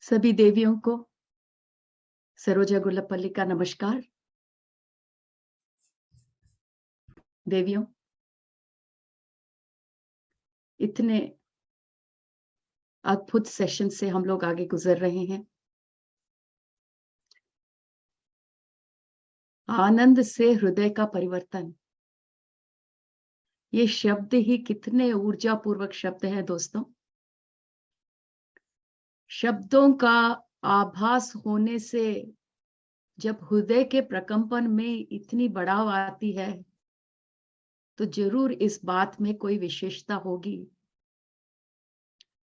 सभी देवियों को सरोजा गुल्लपल्ली का नमस्कार। देवियों, इतने अद्भुत सेशन से हम लोग आगे गुजर रहे हैं। आनंद से हृदय का परिवर्तन, ये शब्द ही कितने ऊर्जापूर्वक शब्द हैं दोस्तों। शब्दों का आभास होने से जब हृदय के प्रकंपन में इतनी बढ़ाव आती है तो जरूर इस बात में कोई विशेषता होगी।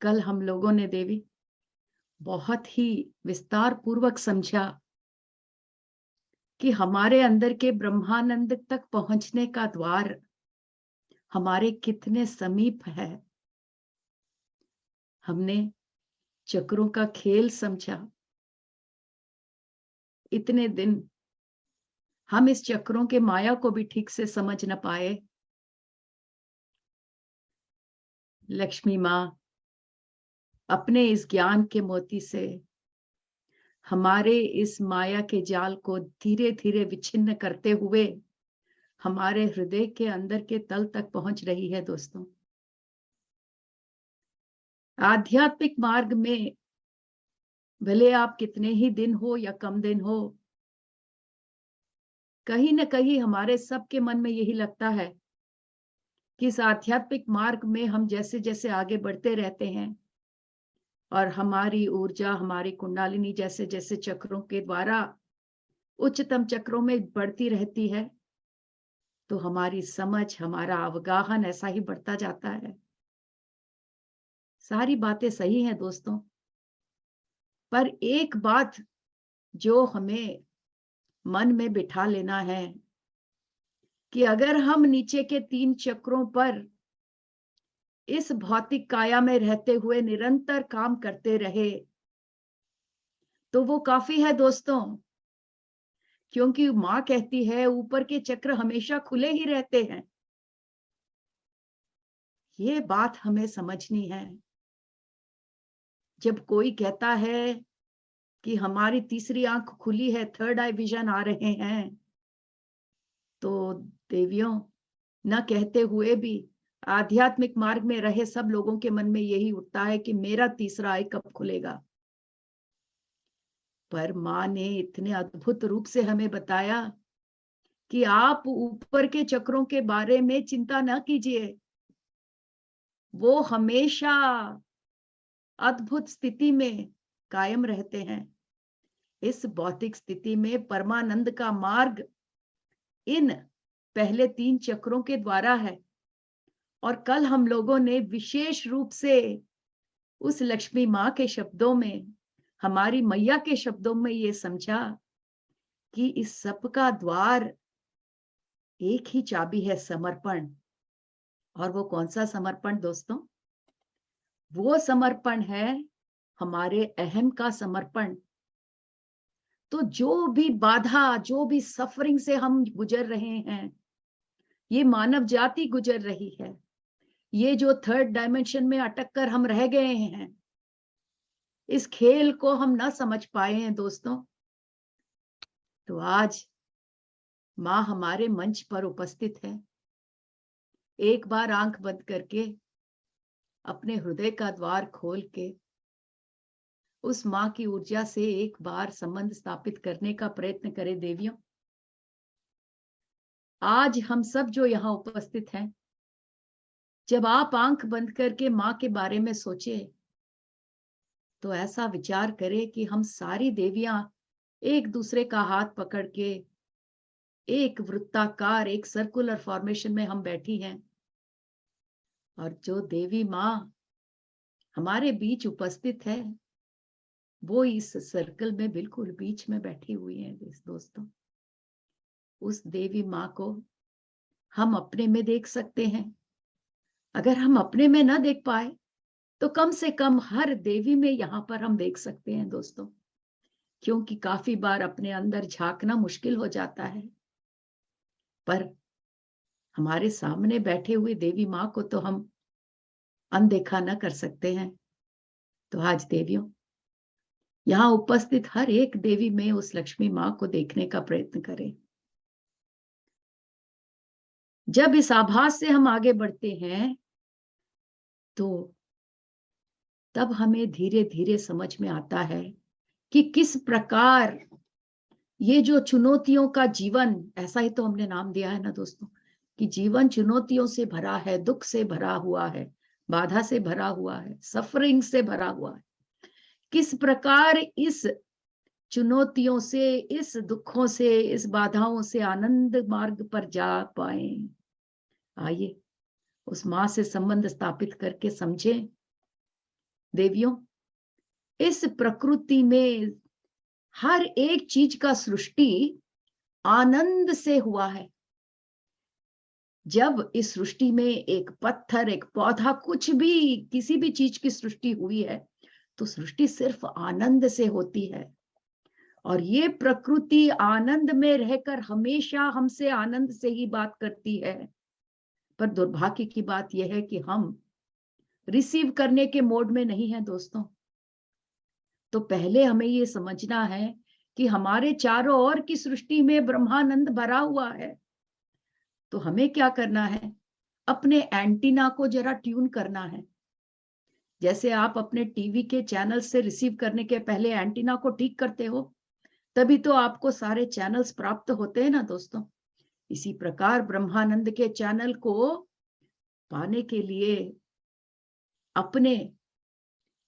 कल हम लोगों ने देवी बहुत ही विस्तार पूर्वक समझा कि हमारे अंदर के ब्रह्मानंद तक पहुंचने का द्वार हमारे कितने समीप है। हमने चक्रों का खेल समझा। इतने दिन हम इस चक्रों के माया को भी ठीक से समझ न पाए। लक्ष्मी माँ अपने इस ज्ञान के मोती से हमारे इस माया के जाल को धीरे धीरे विच्छिन्न करते हुए हमारे हृदय के अंदर के तल तक पहुंच रही है। दोस्तों, आध्यात्मिक मार्ग में भले आप कितने ही दिन हो या कम दिन हो, कहीं न कहीं हमारे सबके मन में यही लगता है कि इस आध्यात्मिक मार्ग में हम जैसे जैसे आगे बढ़ते रहते हैं और हमारी ऊर्जा, हमारी कुंडलिनी जैसे जैसे चक्रों के द्वारा उच्चतम चक्रों में बढ़ती रहती है, तो हमारी समझ, हमारा अवगाहन ऐसा ही बढ़ता जाता है। सारी बातें सही हैं दोस्तों, पर एक बात जो हमें मन में बिठा लेना है कि अगर हम नीचे के 3 चक्रों पर इस भौतिक काया में रहते हुए निरंतर काम करते रहे तो वो काफी है दोस्तों। क्योंकि माँ कहती है ऊपर के चक्र हमेशा खुले ही रहते हैं। ये बात हमें समझनी है। जब कोई कहता है कि हमारी तीसरी आंख खुली है, थर्ड आई विजन आ रहे हैं, तो देवियों, न कहते हुए भी आध्यात्मिक मार्ग में रहे सब लोगों के मन में यही उठता है कि मेरा तीसरा आई कब खुलेगा। पर माँ ने इतने अद्भुत रूप से हमें बताया कि आप ऊपर के चक्रों के बारे में चिंता न कीजिए, वो हमेशा अद्भुत स्थिति में कायम रहते हैं। इस भौतिक स्थिति में परमानंद का मार्ग इन पहले 3 चक्रों के द्वारा है। और कल हम लोगों ने विशेष रूप से उस लक्ष्मी माँ के शब्दों में, हमारी मैया के शब्दों में ये समझा कि इस सब का द्वार एक ही चाबी है, समर्पण। और वो कौन सा समर्पण दोस्तों? वो समर्पण है हमारे अहम का समर्पण। तो जो भी बाधा, जो भी सफरिंग से हम गुजर रहे हैं, ये मानव जाति गुजर रही है, ये जो थर्ड डायमेंशन में अटक कर हम रह गए हैं, इस खेल को हम ना समझ पाए हैं दोस्तों, तो आज माँ हमारे मंच पर उपस्थित है। एक बार आंख बंद करके अपने हृदय का द्वार खोल के उस माँ की ऊर्जा से एक बार संबंध स्थापित करने का प्रयत्न करें देवियों। आज हम सब जो यहाँ उपस्थित हैं, जब आप आंख बंद करके माँ के बारे में सोचे तो ऐसा विचार करें कि हम सारी देवियां एक दूसरे का हाथ पकड़ के एक वृत्ताकार, एक सर्कुलर फॉर्मेशन में हम बैठी हैं। और जो देवी माँ हमारे बीच उपस्थित है वो इस सर्कल में बिल्कुल बीच में बैठी हुई है दोस्तों। उस देवी माँ को हम अपने में देख सकते हैं। अगर हम अपने में ना देख पाए तो कम से कम हर देवी में यहाँ पर हम देख सकते हैं दोस्तों, क्योंकि काफी बार अपने अंदर झांकना मुश्किल हो जाता है। पर हमारे सामने बैठे हुए देवी माँ को तो हम अनदेखा न कर सकते हैं। तो आज देवियों, यहाँ उपस्थित हर एक देवी में उस लक्ष्मी माँ को देखने का प्रयत्न करें। जब इस आभास से हम आगे बढ़ते हैं तो तब हमें धीरे धीरे समझ में आता है कि किस प्रकार ये जो चुनौतियों का जीवन, ऐसा ही तो हमने नाम दिया है ना दोस्तों, कि जीवन चुनौतियों से भरा है, दुख से भरा हुआ है, बाधा से भरा हुआ है, सफरिंग से भरा हुआ है। किस प्रकार इस चुनौतियों से, इस दुखों से, इस बाधाओं से आनंद मार्ग पर जा पाए। आइए उस मां से संबंध स्थापित करके समझें। देवियों, इस प्रकृति में हर एक चीज का सृष्टि आनंद से हुआ है। जब इस सृष्टि में एक पत्थर, एक पौधा, कुछ भी, किसी भी चीज की सृष्टि हुई है तो सृष्टि सिर्फ आनंद से होती है। और ये प्रकृति आनंद में रहकर हमेशा हमसे आनंद से ही बात करती है। पर दुर्भाग्य की बात यह है कि हम रिसीव करने के मोड में नहीं है दोस्तों। तो पहले हमें ये समझना है कि हमारे चारों ओर की सृष्टि में ब्रह्मानंद भरा हुआ है। तो हमें क्या करना है? अपने एंटीना को जरा ट्यून करना है। जैसे आप अपने टीवी के चैनल से रिसीव करने के पहले एंटीना को ठीक करते हो, तभी तो आपको सारे चैनल्स प्राप्त होते हैं ना दोस्तों। इसी प्रकार ब्रह्मानंद के चैनल को पाने के लिए अपने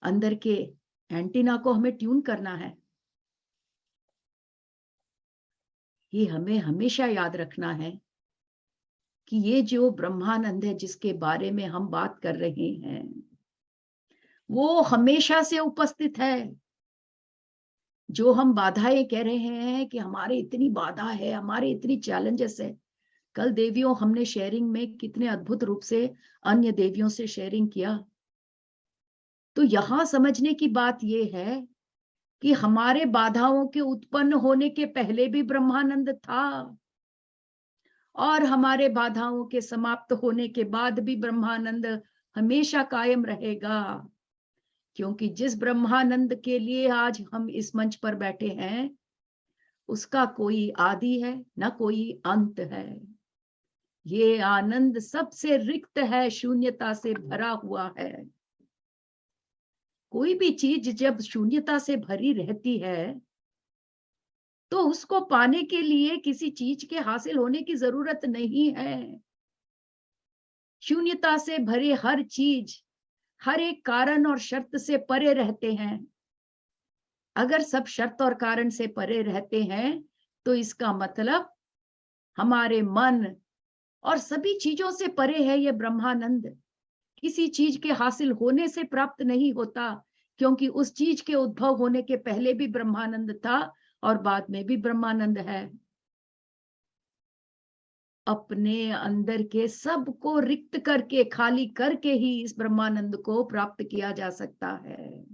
अंदर के एंटीना को हमें ट्यून करना है। ये हमें हमेशा याद रखना है कि ये जो ब्रह्मानंद है जिसके बारे में हम बात कर रहे हैं, वो हमेशा से उपस्थित है। जो हम बाधाएं कह रहे हैं कि हमारे इतनी बाधा है, हमारे इतनी चैलेंजेस है, कल देवियों हमने शेयरिंग में कितने अद्भुत रूप से अन्य देवियों से शेयरिंग किया। तो यहां समझने की बात यह है कि हमारे बाधाओं के उत्पन्न होने के पहले भी ब्रह्मानंद था, और हमारे बाधाओं के समाप्त होने के बाद भी ब्रह्मानंद हमेशा कायम रहेगा। क्योंकि जिस ब्रह्मानंद के लिए आज हम इस मंच पर बैठे हैं, उसका कोई आदि है ना कोई अंत है। ये आनंद सबसे रिक्त है, शून्यता से भरा हुआ है। कोई भी चीज जब शून्यता से भरी रहती है तो उसको पाने के लिए किसी चीज के हासिल होने की जरूरत नहीं है। शून्यता से भरे हर चीज, हर एक कारण और शर्त से परे रहते हैं। अगर सब शर्त और कारण से परे रहते हैं तो इसका मतलब हमारे मन और सभी चीजों से परे है ये ब्रह्मानंद। किसी चीज के हासिल होने से प्राप्त नहीं होता, क्योंकि उस चीज के उद्भव होने के पहले भी ब्रह्मानंद था और बाद में भी ब्रह्मानंद है। अपने अंदर के सब को रिक्त करके, खाली करके ही इस ब्रह्मानंद को प्राप्त किया जा सकता है।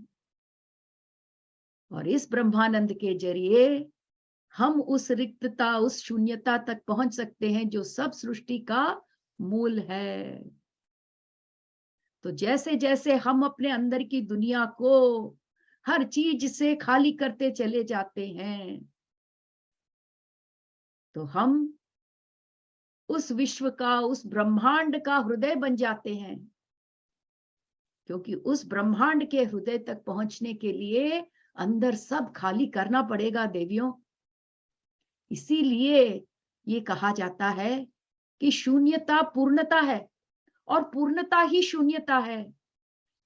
और इस ब्रह्मानंद के जरिए हम उस रिक्तता, उस शून्यता तक पहुंच सकते हैं जो सब सृष्टि का मूल है। तो जैसे जैसे हम अपने अंदर की दुनिया को हर चीज से खाली करते चले जाते हैं तो हम उस विश्व का, उस ब्रह्मांड का हृदय बन जाते हैं। क्योंकि उस ब्रह्मांड के हृदय तक पहुंचने के लिए अंदर सब खाली करना पड़ेगा देवियों। इसीलिए ये कहा जाता है कि शून्यता पूर्णता है और पूर्णता ही शून्यता है।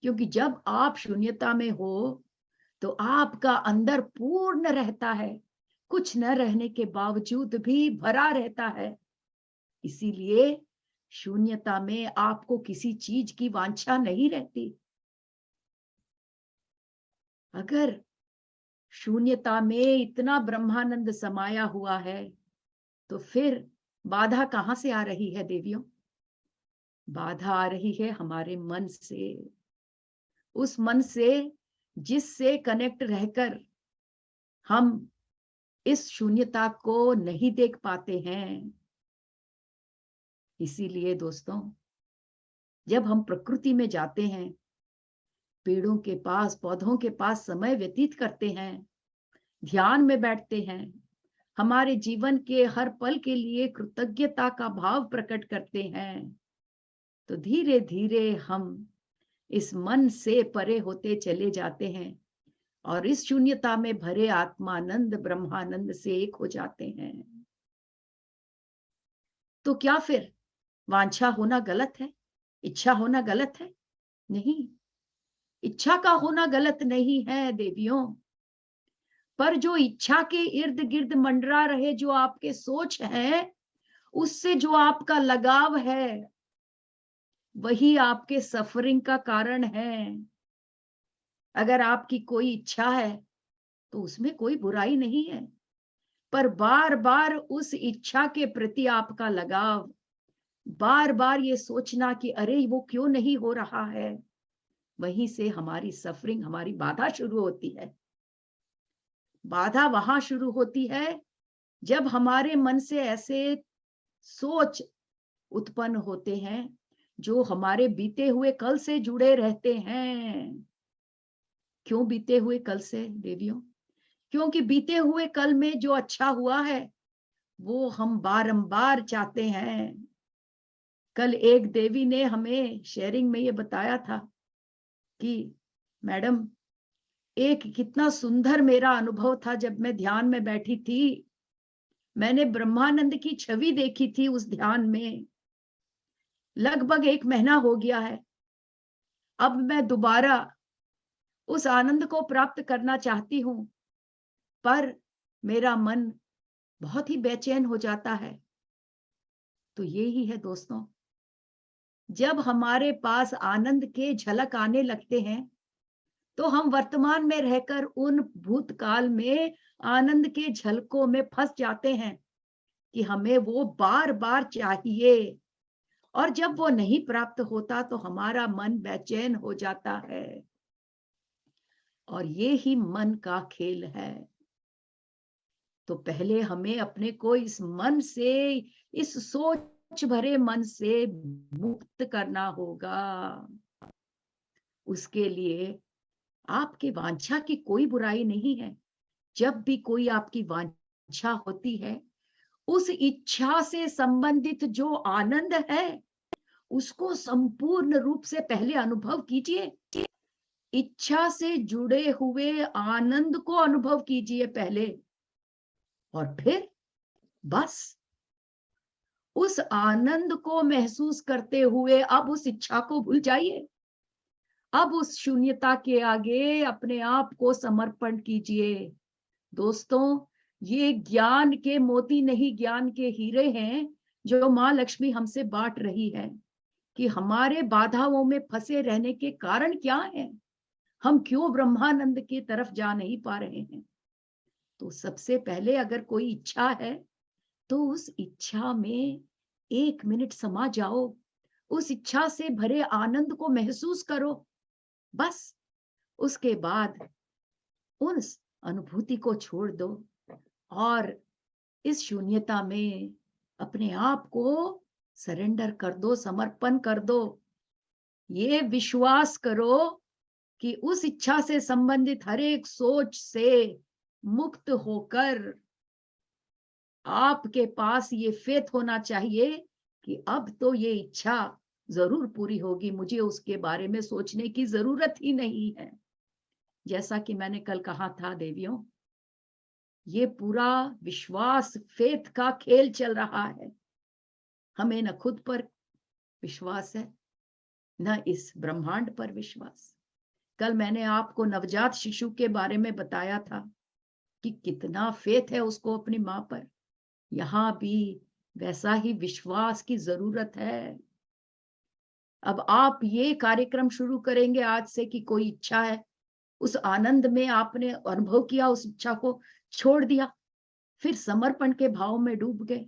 क्योंकि जब आप शून्यता में हो तो आपका अंदर पूर्ण रहता है, कुछ न रहने के बावजूद भी भरा रहता है। इसीलिए शून्यता में आपको किसी चीज की वांछा नहीं रहती। अगर शून्यता में इतना ब्रह्मानंद समाया हुआ है तो फिर बाधा कहां से आ रही है देवियों? बाधा आ रही है हमारे मन से। उस मन से जिससे कनेक्ट रहकर हम इस शून्यता को नहीं देख पाते हैं। इसीलिए दोस्तों, जब हम प्रकृति में जाते हैं पेड़ों के पास, पौधों के पास समय व्यतीत करते हैं, ध्यान में बैठते हैं, हमारे जीवन के हर पल के लिए कृतज्ञता का भाव प्रकट करते हैं, तो धीरे धीरे हम इस मन से परे होते चले जाते हैं और इस शून्यता में भरे आत्मानंद, ब्रह्मानंद से एक हो जाते हैं। तो क्या फिर वांछा होना गलत है? इच्छा होना गलत है? नहीं, इच्छा का होना गलत नहीं है देवियों, पर जो इच्छा के इर्द गिर्द मंडरा रहे जो आपके सोच है, उससे जो आपका लगाव है, वही आपके सफरिंग का कारण है। अगर आपकी कोई इच्छा है तो उसमें कोई बुराई नहीं है, पर बार बार उस इच्छा के प्रति आपका लगाव, बार बार ये सोचना कि अरे वो क्यों नहीं हो रहा है, वहीं से हमारी सफरिंग, हमारी बाधा शुरू होती है। बाधा वहां शुरू होती है जब हमारे मन से ऐसे सोच उत्पन्न होते हैं जो हमारे बीते हुए कल से जुड़े रहते हैं। क्यों बीते हुए कल से देवियों? क्योंकि बीते हुए कल में जो अच्छा हुआ है वो हम बारंबार चाहते हैं। कल एक देवी ने हमें शेयरिंग में ये बताया था कि मैडम, एक कितना सुंदर मेरा अनुभव था जब मैं ध्यान में बैठी थी। मैंने ब्रह्मानंद की छवि देखी थी उस ध्यान में। लगभग 1 महीना हो गया है। अब मैं दोबारा उस आनंद को प्राप्त करना चाहती हूं, पर मेरा मन बहुत ही बेचैन हो जाता है। तो ये ही है दोस्तों, जब हमारे पास आनंद के झलक आने लगते हैं तो हम वर्तमान में रहकर उन भूतकाल में आनंद के झलकों में फंस जाते हैं कि हमें वो बार बार चाहिए, और जब वो नहीं प्राप्त होता तो हमारा मन बेचैन हो जाता है। और ये ही मन का खेल है। तो पहले हमें अपने को इस मन से, इस सोच भरे मन से मुक्त करना होगा। उसके लिए आपके वांछा की कोई बुराई नहीं है। जब भी कोई आपकी वांछा होती है, उस इच्छा से संबंधित जो आनंद है उसको संपूर्ण रूप से पहले अनुभव कीजिए। इच्छा से जुड़े हुए आनंद को अनुभव कीजिए पहले, और फिर बस उस आनंद को महसूस करते हुए अब उस इच्छा को भूल जाइए। अब उस शून्यता के आगे अपने आप को समर्पण कीजिए। दोस्तों, ये ज्ञान के मोती नहीं, ज्ञान के हीरे हैं जो माँ लक्ष्मी हमसे बांट रही है कि हमारे बाधाओं में फंसे रहने के कारण क्या है, हम क्यों ब्रह्मानंद की तरफ जा नहीं पा रहे हैं। तो सबसे पहले अगर कोई इच्छा है तो उस इच्छा में 1 मिनट समा जाओ, उस इच्छा से भरे आनंद को महसूस करो। बस उसके बाद उस अनुभूति को छोड़ दो और इस शून्यता में अपने आप को सरेंडर कर दो, समर्पण कर दो। ये विश्वास करो कि उस इच्छा से संबंधित हर एक सोच से मुक्त होकर आपके पास ये फेथ होना चाहिए कि अब तो ये इच्छा जरूर पूरी होगी, मुझे उसके बारे में सोचने की जरूरत ही नहीं है। जैसा कि मैंने कल कहा था देवियों, ये पूरा विश्वास, फेथ का खेल चल रहा है। हमें न खुद पर विश्वास है, न इस ब्रह्मांड पर विश्वास। कल मैंने आपको नवजात शिशु के बारे में बताया था कि कितना फेथ है उसको अपनी मां पर। यहां भी वैसा ही विश्वास की जरूरत है। अब आप ये कार्यक्रम शुरू करेंगे आज से कि कोई इच्छा है, उस आनंद में आपने अनुभव किया, उस इच्छा को छोड़ दिया, फिर समर्पण के भाव में डूब गए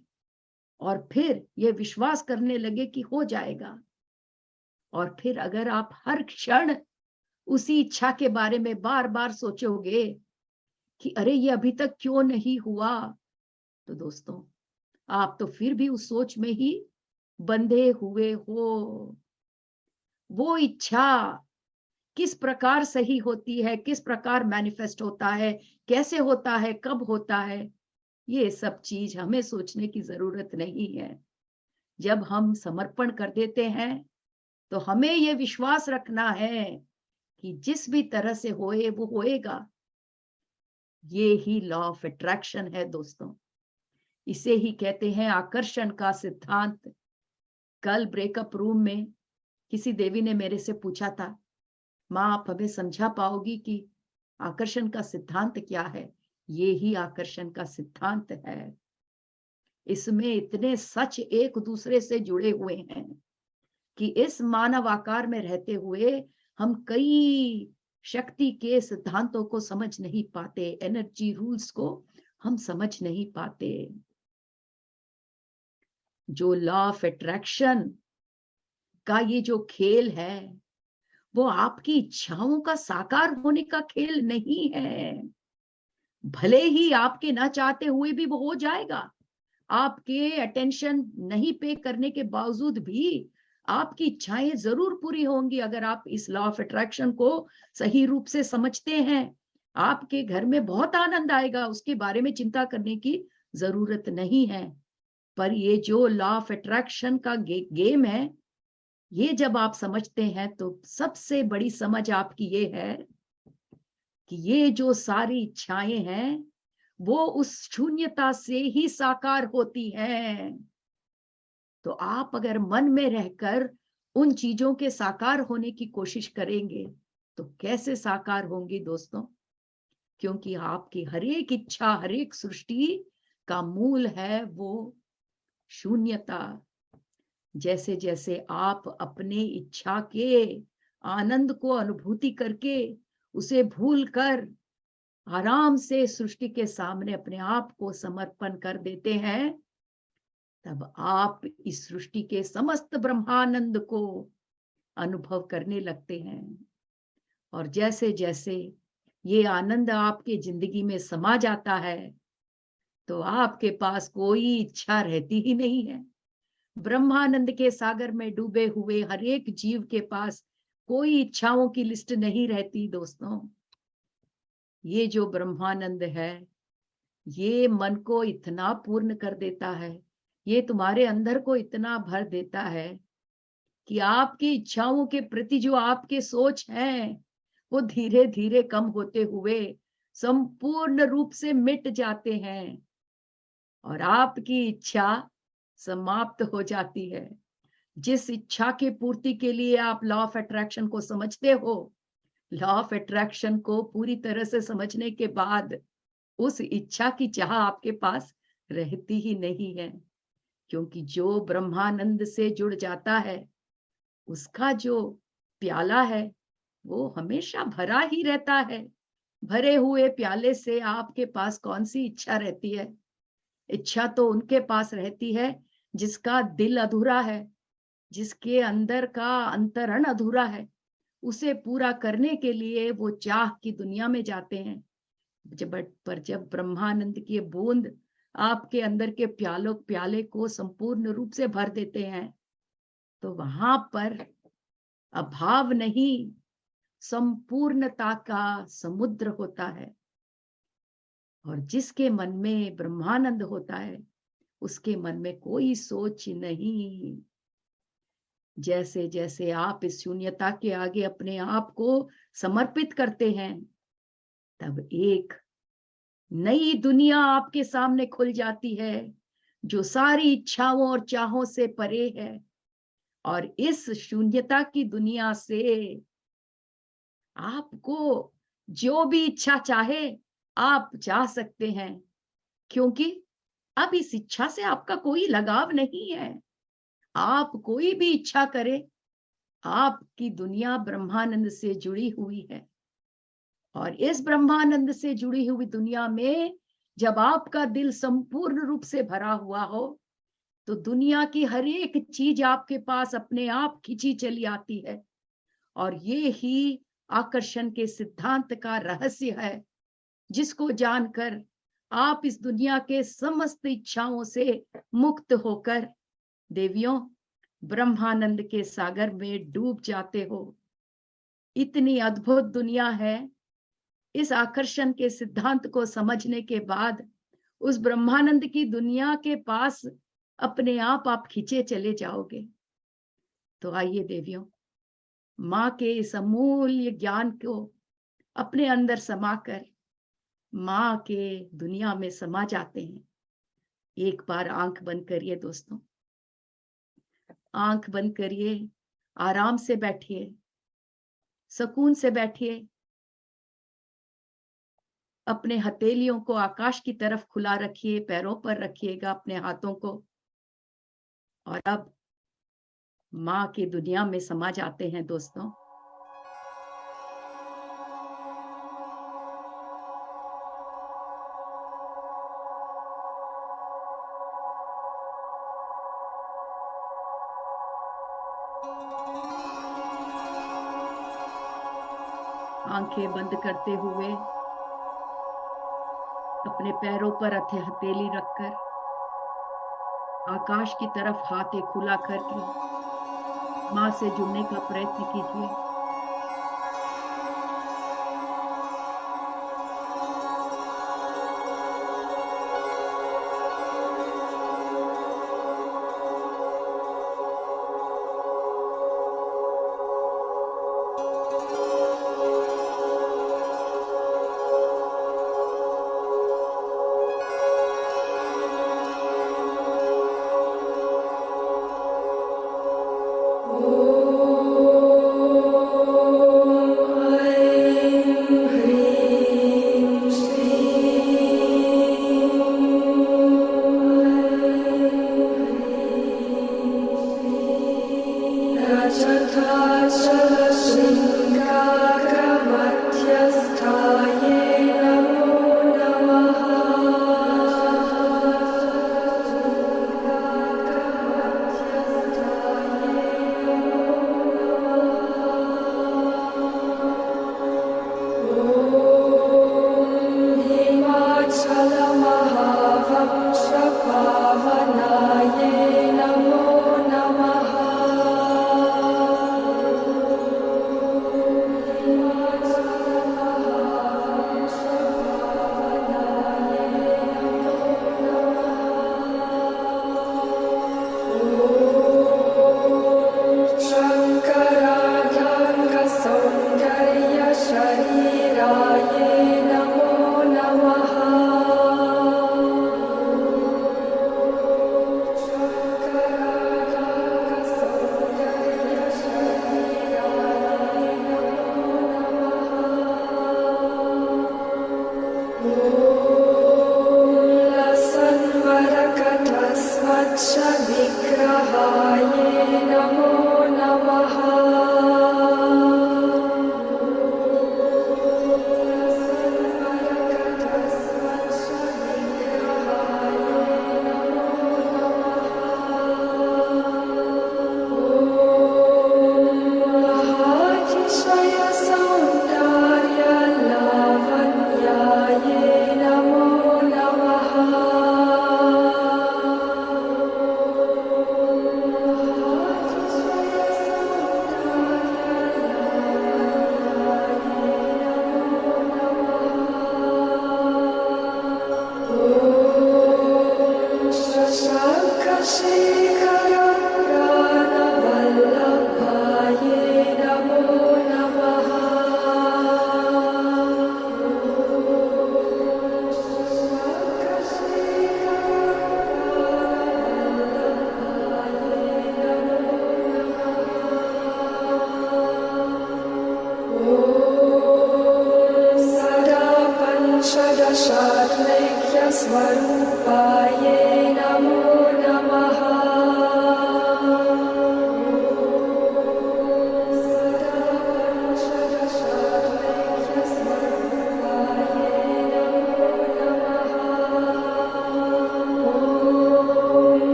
और फिर ये विश्वास करने लगे कि हो जाएगा। और फिर अगर आप हर क्षण उसी इच्छा के बारे में बार बार सोचोगे कि अरे ये अभी तक क्यों नहीं हुआ, तो दोस्तों आप तो फिर भी उस सोच में ही बंधे हुए हो। वो इच्छा किस प्रकार सही होती है, किस प्रकार मैनिफेस्ट होता है, कैसे होता है, कब होता है, ये सब चीज हमें सोचने की जरूरत नहीं है। जब हम समर्पण कर देते हैं तो हमें ये विश्वास रखना है कि जिस भी तरह से होए वो होएगा। ये ही लॉ ऑफ अट्रैक्शन है दोस्तों। इसे ही कहते हैं आकर्षण का सिद्धांत। कल ब्रेकअप रूम में किसी देवी ने मेरे से पूछा था, माँ आप हमें समझा पाओगी कि आकर्षण का सिद्धांत क्या है? ये ही आकर्षण का सिद्धांत है। इसमें इतने सच एक दूसरे से जुड़े हुए हैं कि इस मानव आकार में रहते हुए हम कई शक्ति के सिद्धांतों को समझ नहीं पाते, एनर्जी रूल्स को हम समझ नहीं पाते। जो लॉ ऑफ अट्रैक्शन का ये जो खेल है वो आपकी इच्छाओं का साकार होने का खेल नहीं है। भले ही आपके ना चाहते हुए भी वो हो जाएगा, आपके अटेंशन नहीं पे करने के बावजूद भी आपकी इच्छाएं जरूर पूरी होंगी अगर आप इस लॉ ऑफ अट्रैक्शन को सही रूप से समझते हैं। आपके घर में बहुत आनंद आएगा, उसके बारे में चिंता करने की जरूरत नहीं है। पर ये जो लॉ ऑफ अट्रैक्शन का गेम है, ये जब आप समझते हैं तो सबसे बड़ी समझ आपकी ये है कि ये जो सारी इच्छाएं हैं वो उस शून्यता से ही साकार होती हैं। तो आप अगर मन में रहकर उन चीजों के साकार होने की कोशिश करेंगे तो कैसे साकार होंगी दोस्तों? क्योंकि आपकी हर एक इच्छा, हर एक सृष्टि का मूल है वो शून्यता। जैसे जैसे आप अपने इच्छा के आनंद को अनुभूति करके उसे भूलकर आराम से सृष्टि के सामने अपने आप को समर्पण कर देते हैं, तब आप इस सृष्टि के समस्त ब्रह्मानंद को अनुभव करने लगते हैं। और जैसे जैसे ये आनंद आपके जिंदगी में समा जाता है तो आपके पास कोई इच्छा रहती ही नहीं है। ब्रह्मानंद के सागर में डूबे हुए हर एक जीव के पास कोई इच्छाओं की लिस्ट नहीं रहती दोस्तों। ये जो ब्रह्मानंद है ये मन को इतना पूर्ण कर देता है, ये तुम्हारे अंदर को इतना भर देता है कि आपकी इच्छाओं के प्रति जो आपके सोच हैं वो धीरे धीरे कम होते हुए संपूर्ण रूप से मिट जाते हैं और आपकी इच्छा समाप्त हो जाती है। जिस इच्छा की पूर्ति के लिए आप लॉ ऑफ अट्रैक्शन को समझते हो, लॉ ऑफ अट्रैक्शन को पूरी तरह से समझने के बाद उस इच्छा की चाह आपके पास रहती ही नहीं है। क्योंकि जो ब्रह्मानंद से जुड़ जाता है उसका जो प्याला है वो हमेशा भरा ही रहता है। भरे हुए प्याले से आपके पास कौन सी इच्छा रहती है? इच्छा तो उनके पास रहती है जिसका दिल अधूरा है, जिसके अंदर का अंतरण अधूरा है। उसे पूरा करने के लिए वो चाह की दुनिया में जाते हैं। जब ब्रह्मानंद की बूंद आपके अंदर के प्याले को संपूर्ण रूप से भर देते हैं तो वहां पर अभाव नहीं, संपूर्णता का समुद्र होता है। और जिसके मन में ब्रह्मानंद होता है उसके मन में कोई सोच नहीं। जैसे जैसे आप इस शून्यता के आगे अपने आप को समर्पित करते हैं तब एक नई दुनिया आपके सामने खुल जाती है जो सारी इच्छाओं और चाहों से परे है। और इस शून्यता की दुनिया से आपको जो भी इच्छा चाहे आप चाह सकते हैं, क्योंकि अब इस इच्छा से आपका कोई लगाव नहीं है। आप कोई भी इच्छा करें, आपकी दुनिया ब्रह्मानंद से जुड़ी हुई है। और इस ब्रह्मानंद से जुड़ी हुई दुनिया में जब आपका दिल संपूर्ण रूप से भरा हुआ हो तो दुनिया की हर एक चीज आपके पास अपने आप खिंची चली आती है। और ये ही आकर्षण के सिद्धांत का रहस्य है, जिसको जानकर आप इस दुनिया के समस्त इच्छाओं से मुक्त होकर देवियों ब्रह्मानंद के सागर में डूब जाते हो। इतनी अद्भुत दुनिया है। इस आकर्षण के सिद्धांत को समझने के बाद उस ब्रह्मानंद की दुनिया के पास अपने आप खींचे चले जाओगे। तो आइए देवियों, माँ के इस अमूल्य ज्ञान को अपने अंदर समाकर माँ के दुनिया में समा जाते हैं। एक बार आंख बंद करिए दोस्तों, आंख बंद करिए, आराम से बैठिए, सुकून से बैठिए, अपने हथेलियों को आकाश की तरफ खुला रखिए, पैरों पर रखिएगा अपने हाथों को, और अब माँ की दुनिया में समा जाते हैं दोस्तों। आंखें बंद करते हुए अपने पैरों पर हथेली रखकर आकाश की तरफ हाथ खुला करके माँ से जुड़ने का प्रयत्न कीजिए।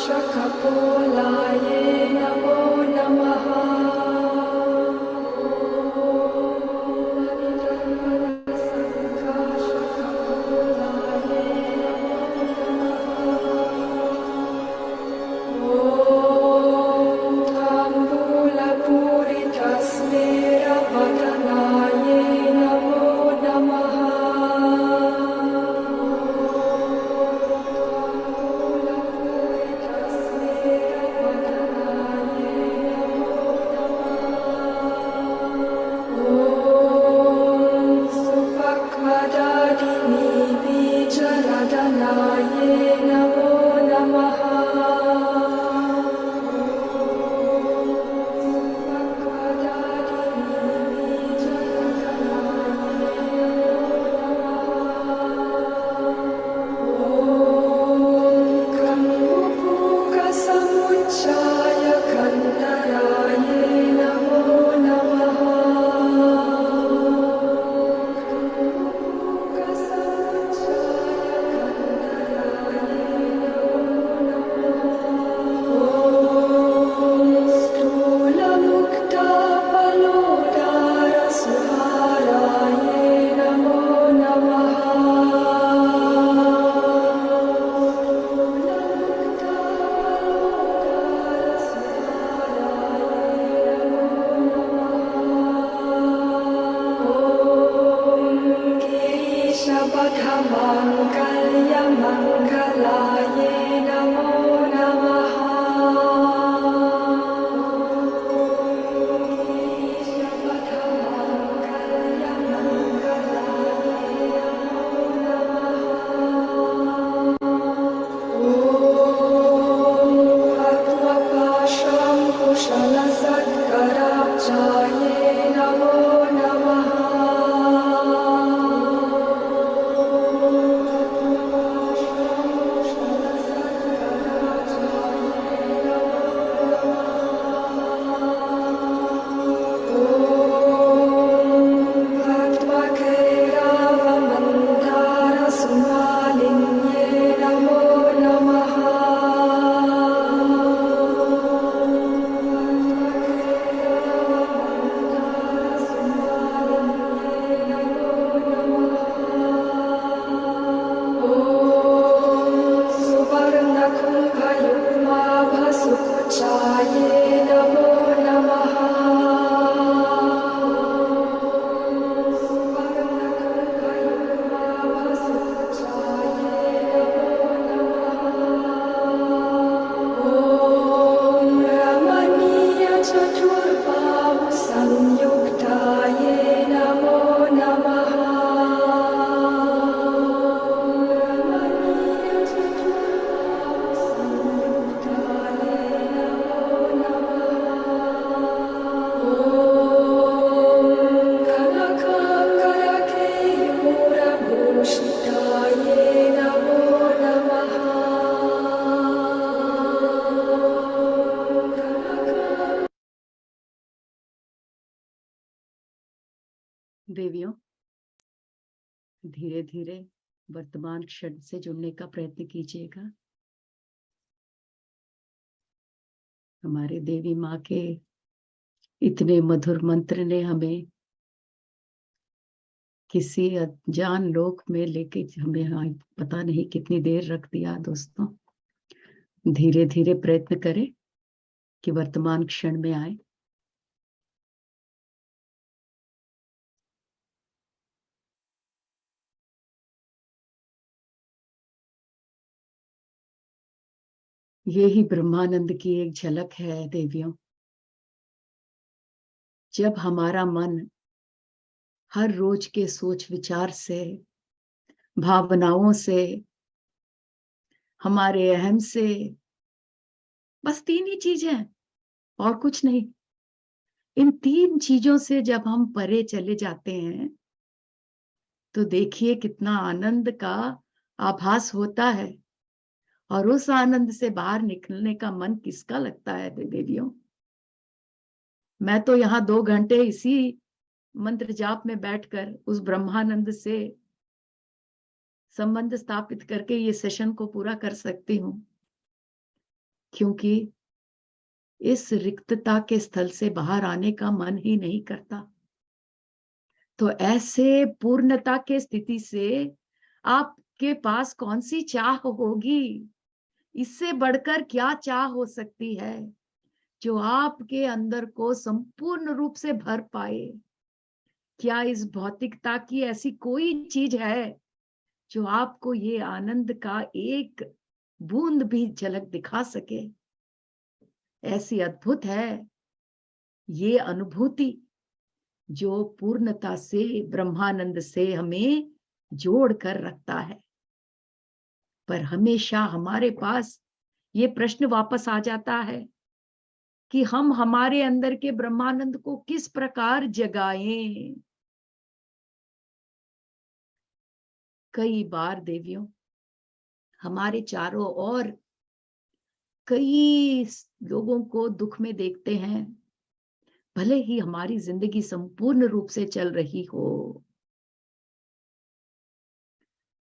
शखपोलाये नमो नमः। देवियों, धीरे धीरे वर्तमान क्षण से जुड़ने का प्रयत्न कीजिएगा। हमारे देवी माँ के इतने मधुर मंत्र ने हमें किसी अनजान लोक में लेके हमें पता नहीं कितनी देर रख दिया। दोस्तों, धीरे धीरे प्रयत्न करें कि वर्तमान क्षण में आए। ये ही ब्रह्मानंद की एक झलक है देवियों। जब हमारा मन हर रोज के सोच विचार से, भावनाओं से, हमारे अहम से, बस 3 ही चीजें और कुछ नहीं, इन 3 चीजों से जब हम परे चले जाते हैं तो देखिए कितना आनंद का आभास होता है। और उस आनंद से बाहर निकलने का मन किसका लगता है देवियों। मैं तो यहाँ 2 घंटे इसी मंत्र जाप में बैठकर उस ब्रह्मानंद से संबंध स्थापित करके ये सेशन को पूरा कर सकती हूँ। क्योंकि इस रिक्तता के स्थल से बाहर आने का मन ही नहीं करता। तो ऐसे पूर्णता के स्थिति से आपके पास कौन सी चाह होगी? इससे बढ़कर क्या चाह हो सकती है जो आपके अंदर को संपूर्ण रूप से भर पाए? क्या इस भौतिकता की ऐसी कोई चीज है जो आपको ये आनंद का एक बूंद भी झलक दिखा सके? ऐसी अद्भुत है ये अनुभूति जो पूर्णता से, ब्रह्मानंद से हमें जोड़ कर रखता है। पर हमेशा हमारे पास ये प्रश्न वापस आ जाता है कि हम हमारे अंदर के ब्रह्मानंद को किस प्रकार जगाएं। कई बार देवियों, हमारे चारों ओर कई लोगों को दुख में देखते हैं, भले ही हमारी जिंदगी संपूर्ण रूप से चल रही हो,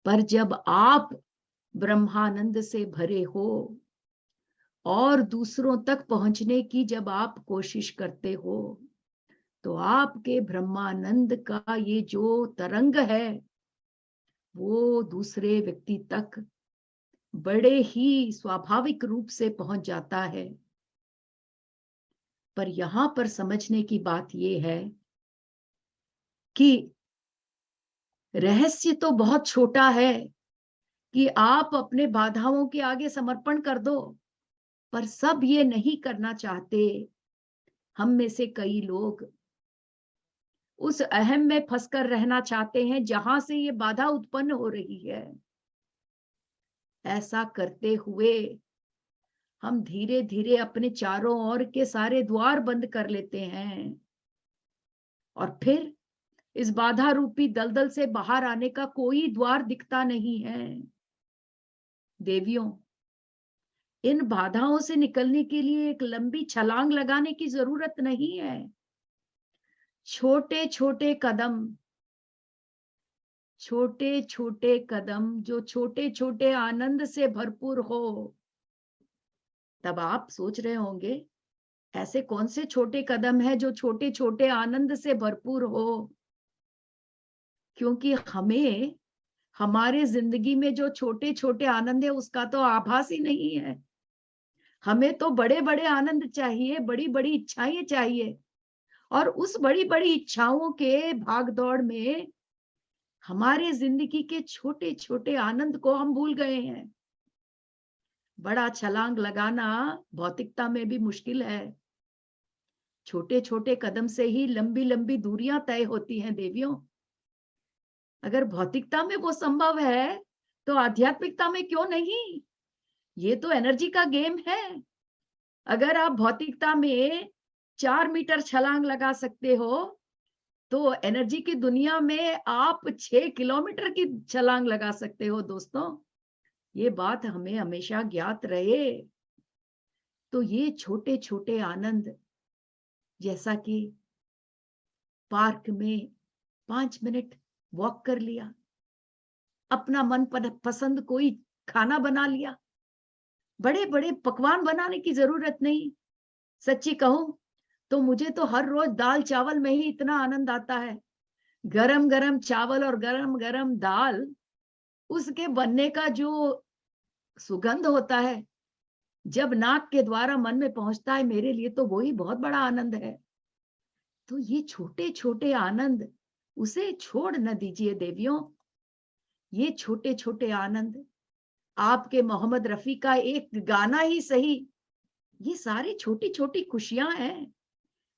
पर जब आप ब्रह्मानंद से भरे हो और दूसरों तक पहुंचने की जब आप कोशिश करते हो, तो आपके ब्रह्मानंद का ये जो तरंग है वो दूसरे व्यक्ति तक बड़े ही स्वाभाविक रूप से पहुंच जाता है। पर यहां पर समझने की बात यह है कि रहस्य तो बहुत छोटा है कि आप अपने बाधाओं के आगे समर्पण कर दो, पर सब ये नहीं करना चाहते। हम में से कई लोग उस अहम में फंसकर रहना चाहते हैं जहां से ये बाधा उत्पन्न हो रही है। ऐसा करते हुए हम धीरे धीरे अपने चारों ओर के सारे द्वार बंद कर लेते हैं और फिर इस बाधा रूपी दलदल से बाहर आने का कोई द्वार दिखता नहीं है। देवियों, इन बाधाओं से निकलने के लिए एक लंबी छलांग लगाने की जरूरत नहीं है। छोटे छोटे कदम जो छोटे छोटे आनंद से भरपूर हो। तब आप सोच रहे होंगे, ऐसे कौन से छोटे कदम है जो छोटे छोटे आनंद से भरपूर हो? क्योंकि हमें हमारे जिंदगी में जो छोटे छोटे आनंद है उसका तो आभास ही नहीं है। हमें तो बड़े बड़े आनंद चाहिए, बड़ी बड़ी इच्छाएं चाहिए, और उस बड़ी बड़ी इच्छाओं के भागदौड़ में हमारे जिंदगी के छोटे छोटे आनंद को हम भूल गए हैं। बड़ा छलांग लगाना भौतिकता में भी मुश्किल है। छोटे छोटे कदम से ही लंबी लंबी दूरियां तय होती हैं देवियों। अगर भौतिकता में वो संभव है तो आध्यात्मिकता में क्यों नहीं? ये तो एनर्जी का गेम है। अगर आप भौतिकता में 4 मीटर छलांग लगा सकते हो, तो एनर्जी की दुनिया में आप 6 किलोमीटर की छलांग लगा सकते हो। दोस्तों, ये बात हमें हमेशा ज्ञात रहे। तो ये छोटे छोटे आनंद, जैसा कि पार्क में 5 मिनट वॉक कर लिया, अपना मन पसंद कोई खाना बना लिया, बड़े बड़े पकवान बनाने की जरूरत नहीं। सच्ची कहूं तो मुझे तो हर रोज दाल चावल में ही इतना आनंद आता है। गरम गरम चावल और गरम गरम दाल, उसके बनने का जो सुगंध होता है, जब नाक के द्वारा मन में पहुंचता है, मेरे लिए तो वही बहुत बड़ा आनंद है। तो ये छोटे छोटे आनंद, उसे छोड़ न दीजिए देवियों। ये छोटे छोटे आनंद, आपके मोहम्मद रफी का एक गाना ही सही, ये सारी छोटी छोटी खुशियां हैं।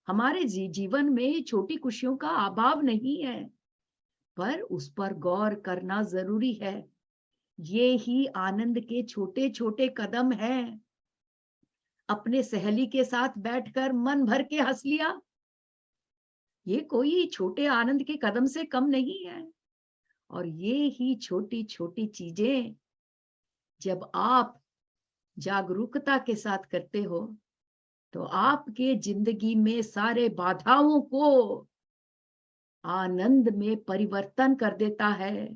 हमारे जीवन में छोटी खुशियों का अभाव नहीं है, पर उस पर गौर करना जरूरी है। ये ही आनंद के छोटे छोटे कदम हैं। अपने सहेली के साथ बैठकर मन भर के हंस लिया, ये कोई छोटे आनंद के कदम से कम नहीं है। और ये ही छोटी छोटी चीजें जब आप जागरूकता के साथ करते हो, तो आपके जिंदगी में सारे बाधाओं को आनंद में परिवर्तन कर देता है।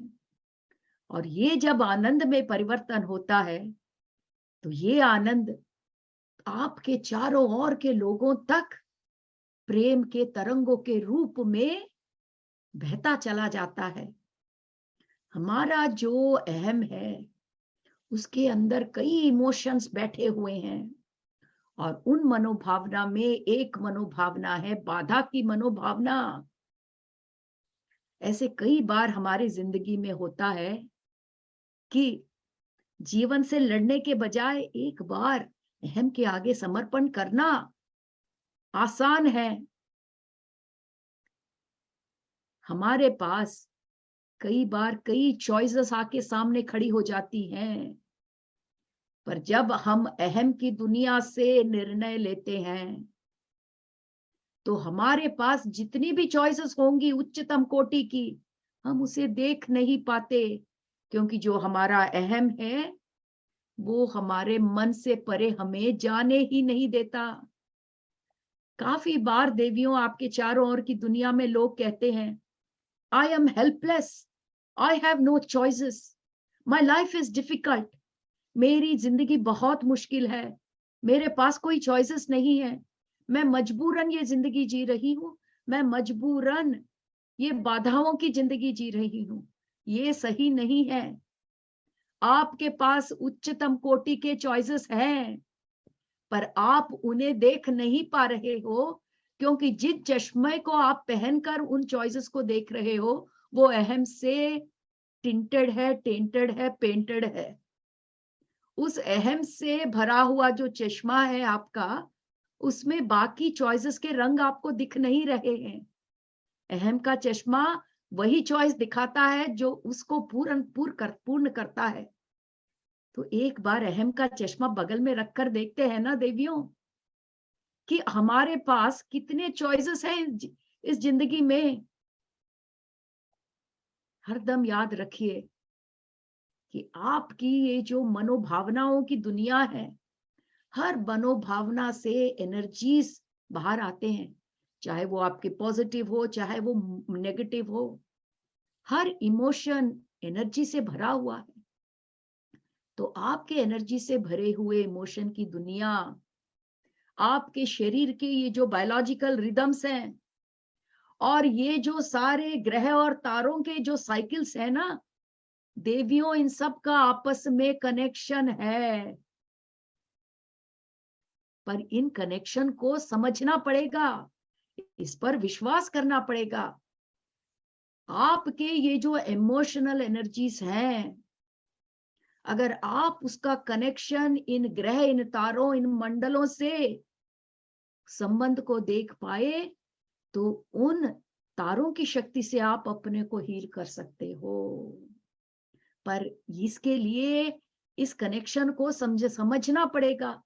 और ये जब आनंद में परिवर्तन होता है, तो ये आनंद आपके चारों ओर के लोगों तक प्रेम के तरंगों के रूप में बहता चला जाता है। हमारा जो अहम है उसके अंदर कई इमोशंस बैठे हुए हैं, और उन मनोभावना में एक मनोभावना है बाधा की मनोभावना। ऐसे कई बार हमारी जिंदगी में होता है कि जीवन से लड़ने के बजाय एक बार अहम के आगे समर्पण करना आसान है। हमारे पास कई बार कई चॉइसेस आके सामने खड़ी हो जाती हैं, पर जब हम अहम की दुनिया से निर्णय लेते हैं तो हमारे पास जितनी भी चॉइसेस होंगी उच्चतम कोटि की, हम उसे देख नहीं पाते, क्योंकि जो हमारा अहम है वो हमारे मन से परे हमें जाने ही नहीं देता। काफी बार देवियों आपके चारों ओर की दुनिया में लोग कहते हैं, I am helpless, I have no choices, my life is difficult, मेरी जिंदगी बहुत मुश्किल है, मेरे पास कोई चॉइसेस नहीं है, मैं मजबूरन ये जिंदगी जी रही हूं, मैं मजबूरन ये बाधाओं की जिंदगी जी रही हूं। ये सही नहीं है। आपके पास उच्चतम कोटि के चॉइसेस हैं, पर आप उन्हें देख नहीं पा रहे हो, क्योंकि जिस चश्मे को आप पहनकर उन चॉइसेस को देख रहे हो वो अहम से टिंटेड है, टेंटेड है, पेंटेड है। उस अहम से भरा हुआ जो चश्मा है आपका, उसमें बाकी चॉइसेस के रंग आपको दिख नहीं रहे हैं। अहम का चश्मा वही चॉइस दिखाता है जो उसको पूर्ण करता है। तो एक बार अहम का चश्मा बगल में रखकर देखते हैं ना देवियों, कि हमारे पास कितने चॉइसेस हैं इस जिंदगी में। हरदम याद रखिए कि आपकी ये जो मनोभावनाओं की दुनिया है, हर मनोभावना से एनर्जीज बाहर आते हैं, चाहे वो आपके पॉजिटिव हो चाहे वो नेगेटिव हो। हर इमोशन एनर्जी से भरा हुआ है। तो आपके एनर्जी से भरे हुए इमोशन की दुनिया, आपके शरीर के ये जो बायोलॉजिकल रिदम्स हैं, और ये जो सारे ग्रह और तारों के जो साइकिल्स है ना देवियों, इन सब का आपस में कनेक्शन है। पर इन कनेक्शन को समझना पड़ेगा, इस पर विश्वास करना पड़ेगा। आपके ये जो इमोशनल एनर्जीज हैं, अगर आप उसका कनेक्शन इन ग्रह, इन तारों, इन मंडलों से संबंध को देख पाए तो उन तारों की शक्ति से आप अपने को हील कर सकते हो। पर इसके लिए इस कनेक्शन को समझना पड़ेगा।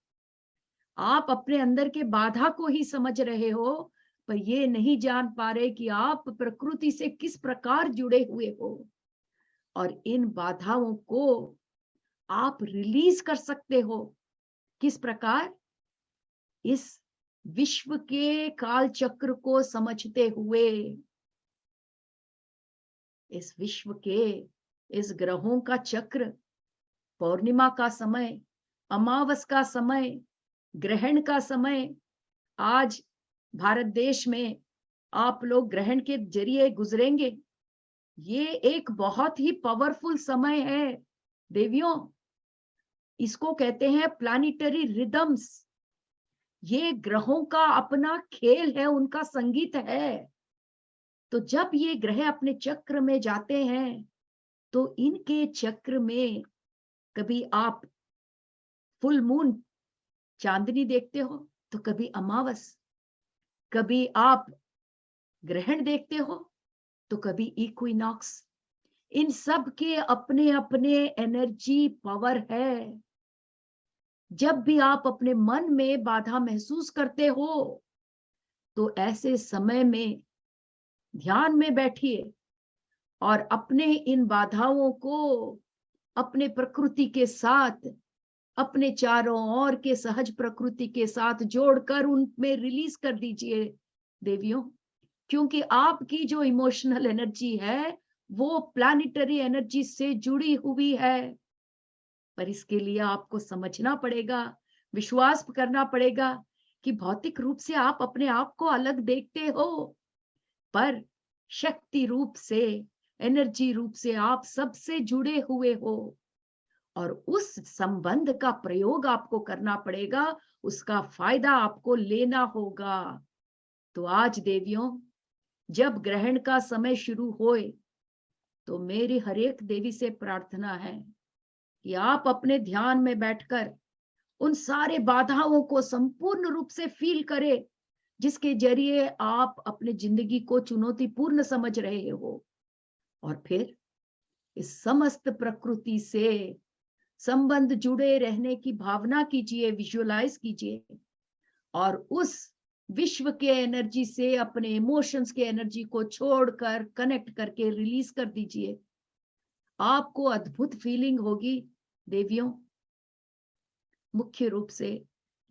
आप अपने अंदर के बाधा को ही समझ रहे हो, पर ये नहीं जान पा रहे कि आप प्रकृति से किस प्रकार जुड़े हुए हो, और इन बाधाओं को आप रिलीज कर सकते हो। किस प्रकार? इस विश्व के काल चक्र को समझते हुए, इस विश्व के इस ग्रहों का चक्र, पौर्णिमा का समय, अमावस का समय, ग्रहण का समय, आज भारत देश में आप लोग ग्रहण के जरिए गुजरेंगे। ये एक बहुत ही पावरफुल समय है देवियों। इसको कहते हैं प्लानिटरी रिदम्स। ये ग्रहों का अपना खेल है, उनका संगीत है। तो जब ये ग्रह अपने चक्र में जाते हैं तो इनके चक्र में कभी आप फुल मून, चांदनी देखते हो, तो कभी अमावस, कभी आप ग्रहण देखते हो, तो कभी इक्विनॉक्स। इन सब के अपने अपने एनर्जी पावर है। जब भी आप अपने मन में बाधा महसूस करते हो तो ऐसे समय में ध्यान में बैठिए और अपने इन बाधाओं को अपने प्रकृति के साथ, अपने चारों ओर के सहज प्रकृति के साथ जोड़कर उनमें रिलीज कर दीजिए देवियों। क्योंकि आपकी जो इमोशनल एनर्जी है वो प्लानिटरी एनर्जी से जुड़ी हुई है। पर इसके लिए आपको समझना पड़ेगा विश्वास करना पड़ेगा कि भौतिक रूप से आप अपने आप को अलग देखते हो, पर शक्ति रूप से, एनर्जी रूप से आप सबसे जुड़े हुए हो, और उस संबंध का प्रयोग आपको करना पड़ेगा, उसका फायदा आपको लेना होगा। तो आज देवियों, जब ग्रहण का समय शुरू होए, तो मेरी हर एक देवी से प्रार्थना है कि आप अपने ध्यान में बैठकर उन सारे बाधाओं को संपूर्ण रूप से फील करें, जिसके जरिए आप अपने जिंदगी को चुनौतीपूर्ण समझ रहे हो, और फिर इस समस्त प्रकृति से संबंध जुड़े रहने की भावना कीजिए, विजुअलाइज कीजिए, और उस विश्व के एनर्जी से अपने इमोशंस के एनर्जी को छोड़कर कनेक्ट करके रिलीज कर दीजिए। आपको अद्भुत फीलिंग होगी देवियों। मुख्य रूप से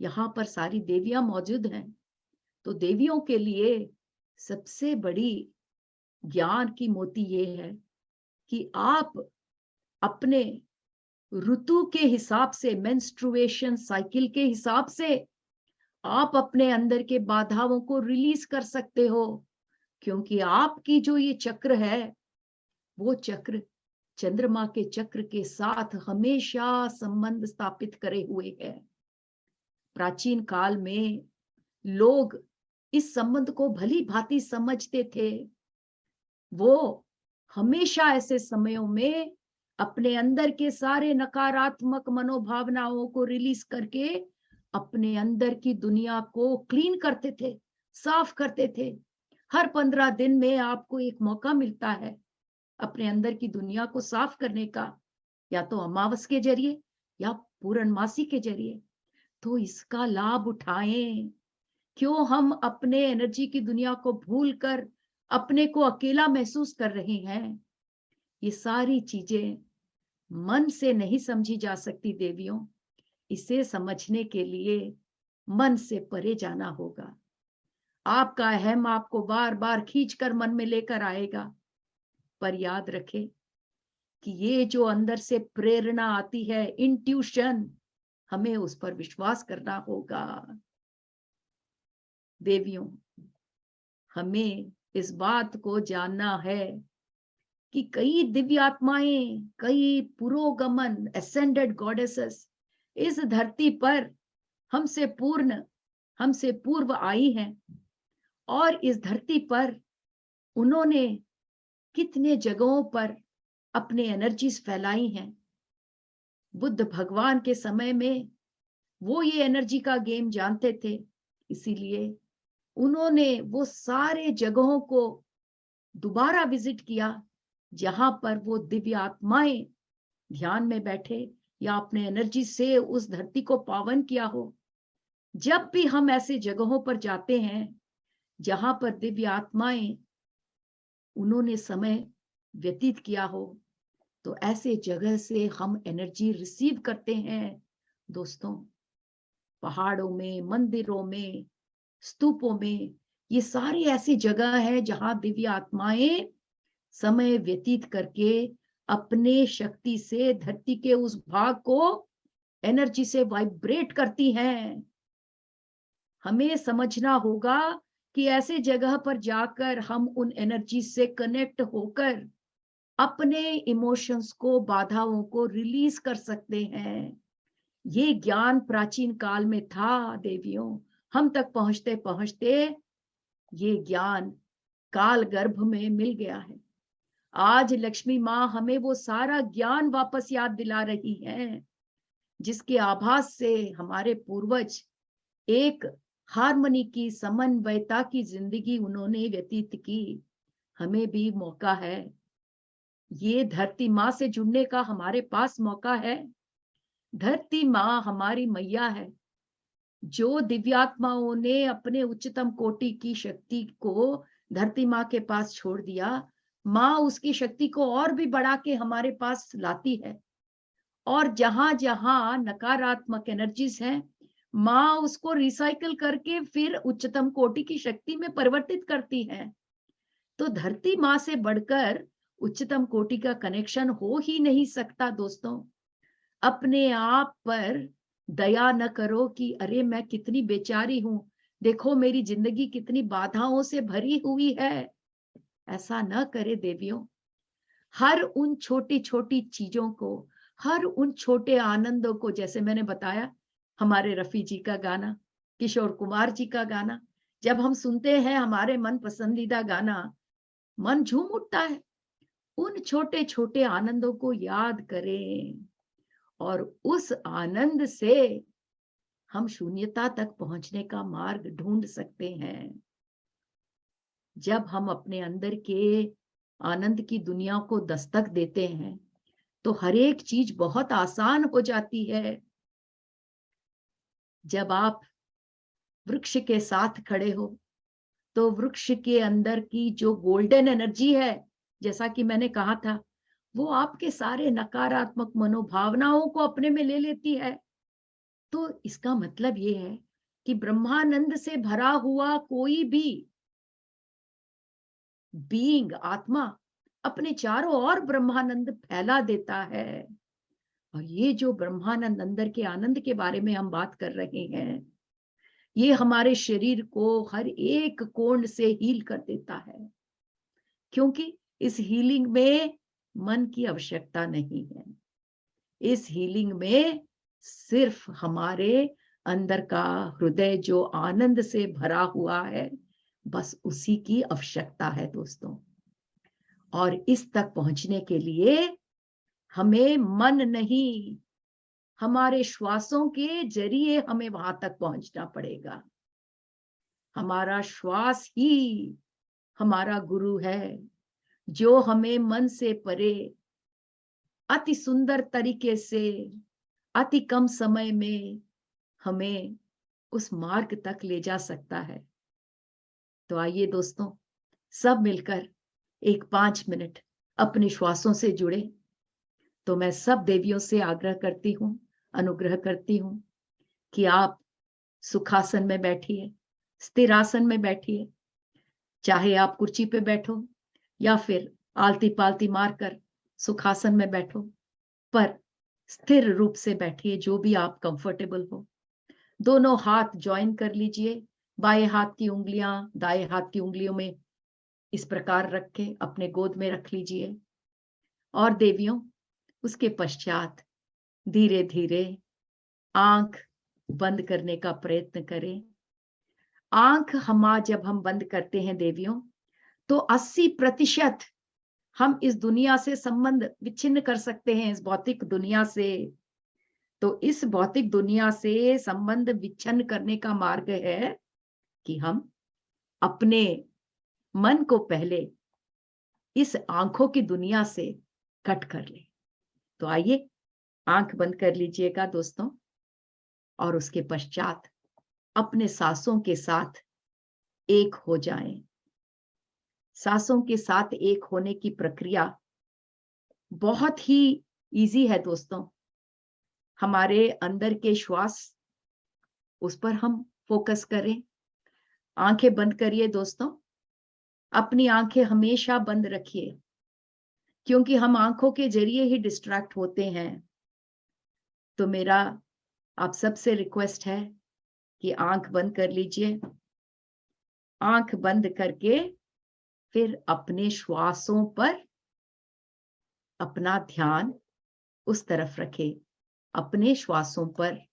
यहाँ पर सारी देवियां मौजूद हैं, तो देवियों के लिए सबसे बड़ी ज्ञान की मोती ये है कि आप अपने ऋतु के हिसाब से, मेंस्ट्रुएशन साइकिल के हिसाब से आप अपने अंदर के बाधाओं को रिलीज कर सकते हो, क्योंकि आपकी जो ये चक्र है, वो चक्र चंद्रमा के चक्र के साथ हमेशा संबंध स्थापित करे हुए है। प्राचीन काल में लोग इस संबंध को भली भांति समझते थे। वो हमेशा ऐसे समयों में अपने अंदर के सारे नकारात्मक मनोभावनाओं को रिलीज करके अपने अंदर की दुनिया को क्लीन करते थे, साफ करते थे। हर 15 दिन में आपको एक मौका मिलता है अपने अंदर की दुनिया को साफ करने का, या तो अमावस के जरिए या पूर्णमासी के जरिए। तो इसका लाभ उठाएं। क्यों हम अपने एनर्जी की दुनिया को भूलकर अपने को अकेला महसूस कर रहे हैं? ये सारी चीजें मन से नहीं समझी जा सकती देवियों। इसे समझने के लिए मन से परे जाना होगा। आपका अहम आपको बार बार खींचकर मन में लेकर आएगा, पर याद रखें कि ये जो अंदर से प्रेरणा आती है, इंट्यूशन, हमें उस पर विश्वास करना होगा। देवियों, हमें इस बात को जानना है कि कई दिव्य आत्माएं, कई पुरोगमन एसेंडेड गॉडेसेस इस धरती पर हमसे पूर्व आई हैं, और इस धरती पर उन्होंने कितने जगहों पर अपने एनर्जीज फैलाई हैं। बुद्ध भगवान के समय में वो ये एनर्जी का गेम जानते थे, इसीलिए उन्होंने वो सारे जगहों को दोबारा विजिट किया जहां पर वो दिव्य आत्माएं ध्यान में बैठे या अपने एनर्जी से उस धरती को पावन किया हो। जब भी हम ऐसे जगहों पर जाते हैं जहां पर दिव्य आत्माएं उन्होंने समय व्यतीत किया हो, तो ऐसे जगह से हम एनर्जी रिसीव करते हैं। दोस्तों, पहाड़ों में, मंदिरों में, स्तूपों में, ये सारी ऐसी जगह है जहां दिव्य आत्माएं समय व्यतीत करके अपने शक्ति से धरती के उस भाग को एनर्जी से वाइब्रेट करती हैं। हमें समझना होगा कि ऐसे जगह पर जाकर हम उन एनर्जी से कनेक्ट होकर अपने इमोशंस को, बाधाओं को रिलीज कर सकते हैं। ये ज्ञान प्राचीन काल में था देवियों। हम तक पहुंचते पहुंचते ये ज्ञान काल गर्भ में मिल गया है। आज लक्ष्मी माँ हमें वो सारा ज्ञान वापस याद दिला रही है, जिसके आभास से हमारे पूर्वज एक हार्मनी की, समन्वयता की जिंदगी उन्होंने व्यतीत की। हमें भी मौका है, ये धरती माँ से जुड़ने का हमारे पास मौका है। धरती माँ हमारी मैया है, जो दिव्यात्माओं ने अपने उच्चतम कोटि की शक्ति को धरती माँ के पास छोड़ दिया। माँ उसकी शक्ति को और भी बढ़ा के हमारे पास लाती है, और जहां जहां नकारात्मक एनर्जीज हैं, माँ उसको रिसाइकल करके फिर उच्चतम कोटि की शक्ति में परिवर्तित करती है। तो धरती माँ से बढ़कर उच्चतम कोटि का कनेक्शन हो ही नहीं सकता। दोस्तों, अपने आप पर दया न करो कि अरे मैं कितनी बेचारी हूं, देखो मेरी जिंदगी कितनी बाधाओं से भरी हुई है। ऐसा न करे देवियों। हर उन छोटी छोटी चीजों को, हर उन छोटे आनंदों को, जैसे मैंने बताया हमारे रफी जी का गाना, किशोर कुमार जी का गाना, जब हम सुनते हैं हमारे मन पसंदीदा गाना, मन झूम उठता है। उन छोटे छोटे आनंदों को याद करें और उस आनंद से हम शून्यता तक पहुंचने का मार्ग ढूंढ सकते हैं। जब हम अपने अंदर के आनंद की दुनिया को दस्तक देते हैं तो हर एक चीज बहुत आसान हो जाती है। जब आप वृक्ष के साथ खड़े हो तो वृक्ष के अंदर की जो गोल्डन एनर्जी है, जैसा कि मैंने कहा था, वो आपके सारे नकारात्मक मनोभावनाओं को अपने में ले लेती है। तो इसका मतलब ये है कि ब्रह्मानंद से भरा हुआ कोई भी बीइंग, आत्मा, अपने चारों ओर ब्रह्मानंद फैला देता है। और ये जो ब्रह्मानंद, अंदर के आनंद के बारे में हम बात कर रहे हैं, ये हमारे शरीर को हर एक कोण से हील कर देता है, क्योंकि इस हीलिंग में मन की आवश्यकता नहीं है। इस हीलिंग में सिर्फ हमारे अंदर का हृदय जो आनंद से भरा हुआ है, बस उसी की आवश्यकता है दोस्तों। और इस तक पहुंचने के लिए हमें मन नहीं, हमारे श्वासों के जरिए हमें वहां तक पहुंचना पड़ेगा। हमारा श्वास ही हमारा गुरु है, जो हमें मन से परे अति सुंदर तरीके से, अति कम समय में हमें उस मार्ग तक ले जा सकता है। तो आइए दोस्तों, सब मिलकर एक 5 मिनट अपने श्वासों से जुड़े। तो मैं सब देवियों से आग्रह करती हूँ, अनुग्रह करती हूँ कि आप सुखासन में बैठिए, स्थिर आसन में बैठिए, चाहे आप कुर्सी पे बैठो या फिर आलती पालती मारकर सुखासन में बैठो, पर स्थिर रूप से बैठिए, जो भी आप कंफर्टेबल हो। दोनों हाथ ज्वाइन कर लीजिए, बाएं हाथ की उंगलियां दाएं हाथ की उंगलियों में इस प्रकार रख के अपने गोद में रख लीजिए। और देवियों, उसके पश्चात धीरे धीरे आंख बंद करने का प्रयत्न करें। आंख जब हम बंद करते हैं देवियों, तो 80% हम इस दुनिया से संबंध विच्छिन्न कर सकते हैं, इस भौतिक दुनिया से। तो इस भौतिक दुनिया से संबंध विच्छिन्न करने का मार्ग है कि हम अपने मन को पहले इस आंखों की दुनिया से कट कर लें। तो आइए आंख बंद कर लीजिएगा दोस्तों, और उसके पश्चात अपने सांसों के साथ एक हो जाएं। सांसों के साथ एक होने की प्रक्रिया बहुत ही इजी है दोस्तों। हमारे अंदर के श्वास, उस पर हम फोकस करें। आंखें बंद करिए दोस्तों, अपनी आंखें हमेशा बंद रखिए, क्योंकि हम आंखों के जरिए ही डिस्ट्रैक्ट होते हैं। तो मेरा आप सबसे रिक्वेस्ट है कि आंख बंद कर लीजिए। आंख बंद करके फिर अपने श्वासों पर अपना ध्यान उस तरफ रखें, अपने श्वासों पर।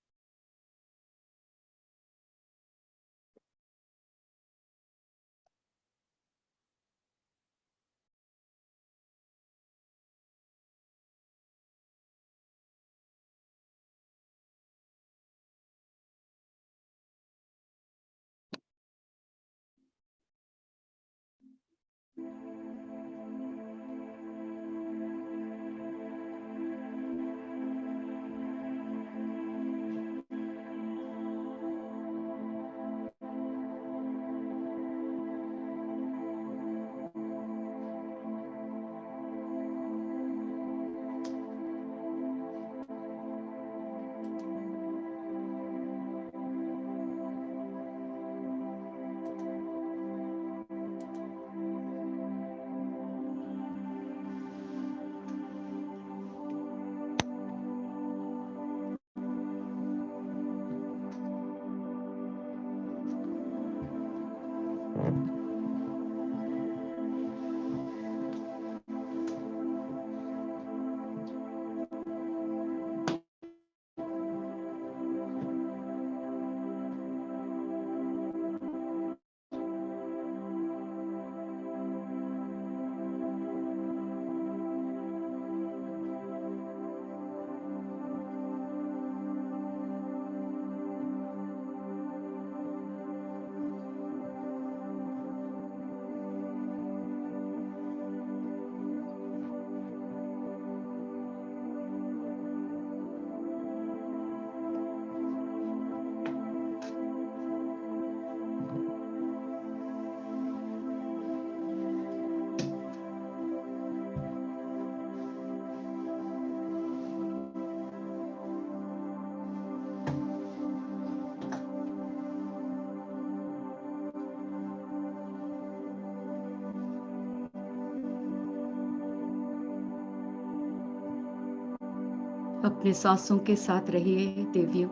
अपने सांसों के साथ रहिए देवियों।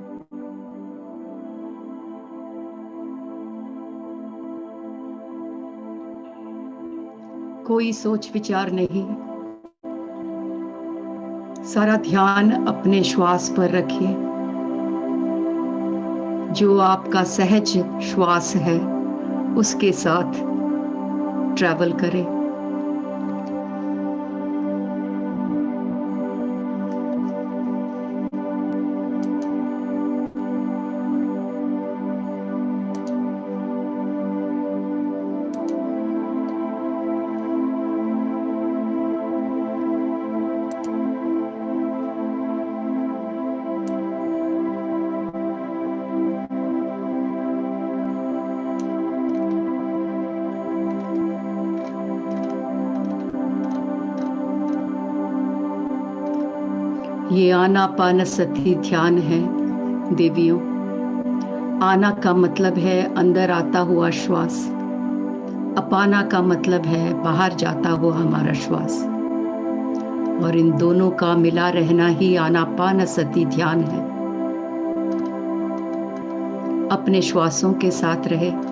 कोई सोच विचार नहीं, सारा ध्यान अपने श्वास पर रखिए। जो आपका सहज श्वास है उसके साथ ट्रैवल करें। ये आनापानसति ध्यान है देवियों। आना का मतलब है अंदर आता हुआ श्वास, अपाना का मतलब है बाहर जाता हुआ हमारा श्वास, और इन दोनों का मिला रहना ही आनापानसति ध्यान है। अपने श्वासों के साथ रहे।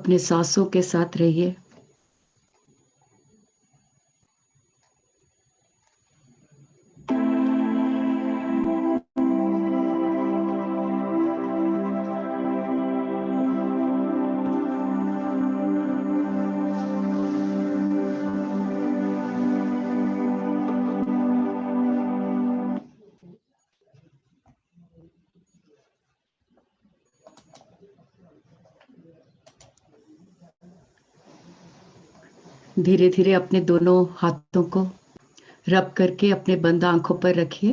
अपने सांसों के साथ रहिए। धीरे धीरे अपने दोनों हाथों को रब करके अपने बंद आंखों पर रखिए।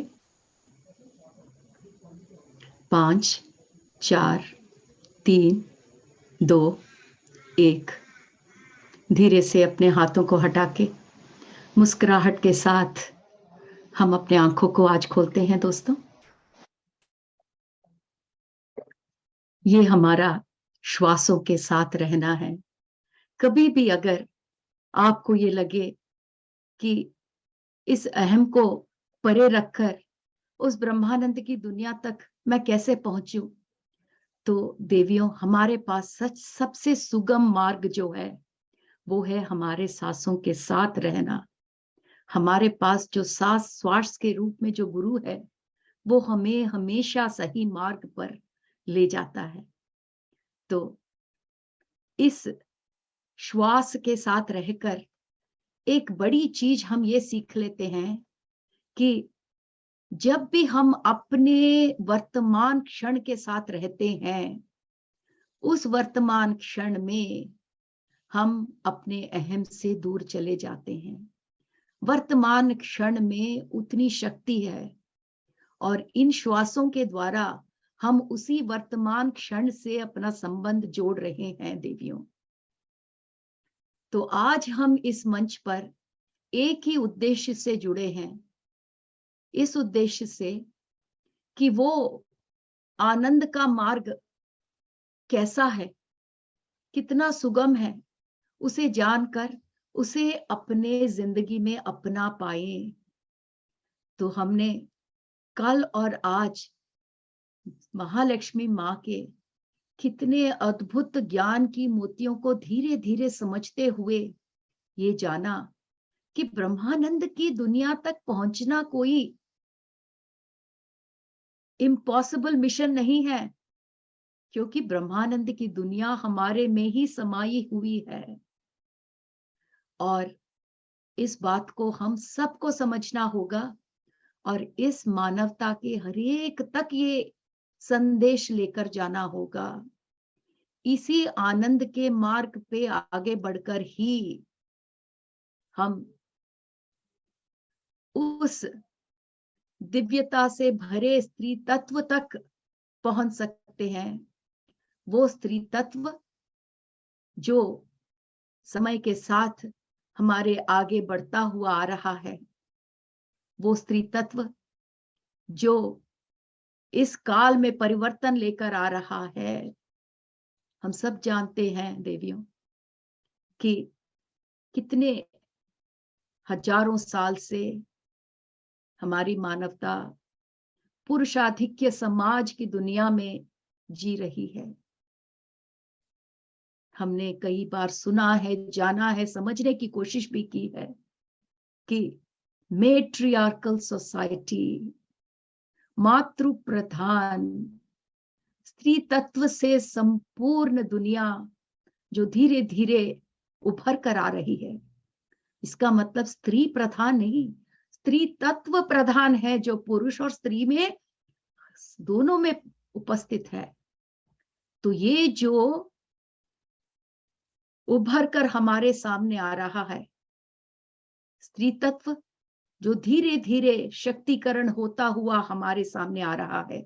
5, 4, 3, 2, 1। धीरे से अपने हाथों को हटा के मुस्कुराहट के साथ हम अपने आंखों को आज खोलते हैं दोस्तों। ये हमारा श्वासों के साथ रहना है। कभी भी अगर आपको ये लगे कि इस अहम को परे रखकर उस ब्रह्मानंद की दुनिया तक मैं कैसे पहुंचूं, तो देवियों हमारे पास सच सबसे सुगम मार्ग जो है वो है हमारे सांसों के साथ रहना। हमारे पास जो सांस श्वास के रूप में जो गुरु है वो हमें हमेशा सही मार्ग पर ले जाता है। तो इस श्वास के साथ रहकर एक बड़ी चीज हम ये सीख लेते हैं कि जब भी हम अपने वर्तमान क्षण के साथ रहते हैं, उस वर्तमान क्षण में हम अपने अहम से दूर चले जाते हैं। वर्तमान क्षण में उतनी शक्ति है और इन श्वासों के द्वारा हम उसी वर्तमान क्षण से अपना संबंध जोड़ रहे हैं देवियों। तो आज हम इस मंच पर एक ही उद्देश्य से जुड़े हैं, इस उद्देश्य से कि वो आनंद का मार्ग कैसा है, कितना सुगम है, उसे जानकर उसे अपने जिंदगी में अपना पाए। तो हमने कल और आज महालक्ष्मी माँ के कितने अद्भुत ज्ञान की मोतियों को धीरे धीरे समझते हुए ये जाना कि ब्रह्मानंद की दुनिया तक पहुंचना कोई इम्पॉसिबल मिशन नहीं है, क्योंकि ब्रह्मानंद की दुनिया हमारे में ही समाई हुई है। और इस बात को हम सबको समझना होगा और इस मानवता के हरेक तक ये संदेश लेकर जाना होगा। इसी आनंद के मार्ग पे आगे बढ़कर ही हम उस दिव्यता से भरे स्त्री तत्व तक पहुंच सकते हैं। वो स्त्री तत्व जो समय के साथ हमारे आगे बढ़ता हुआ आ रहा है, वो स्त्री तत्व जो इस काल में परिवर्तन लेकर आ रहा है। हम सब जानते हैं देवियों कि कितने हजारों साल से हमारी मानवता पुरुषाधिक्य समाज की दुनिया में जी रही है। हमने कई बार सुना है, जाना है, समझने की कोशिश भी की है कि मेट्रियार्कल सोसाइटी, मातृ प्रधान स्त्री तत्व से संपूर्ण दुनिया जो धीरे धीरे उभर कर आ रही है, इसका मतलब स्त्री प्रधान नहीं, स्त्री तत्व प्रधान है, जो पुरुष और स्त्री में दोनों में उपस्थित है। तो ये जो उभर कर हमारे सामने आ रहा है स्त्री तत्व, जो धीरे धीरे शक्तिकरण होता हुआ हमारे सामने आ रहा है,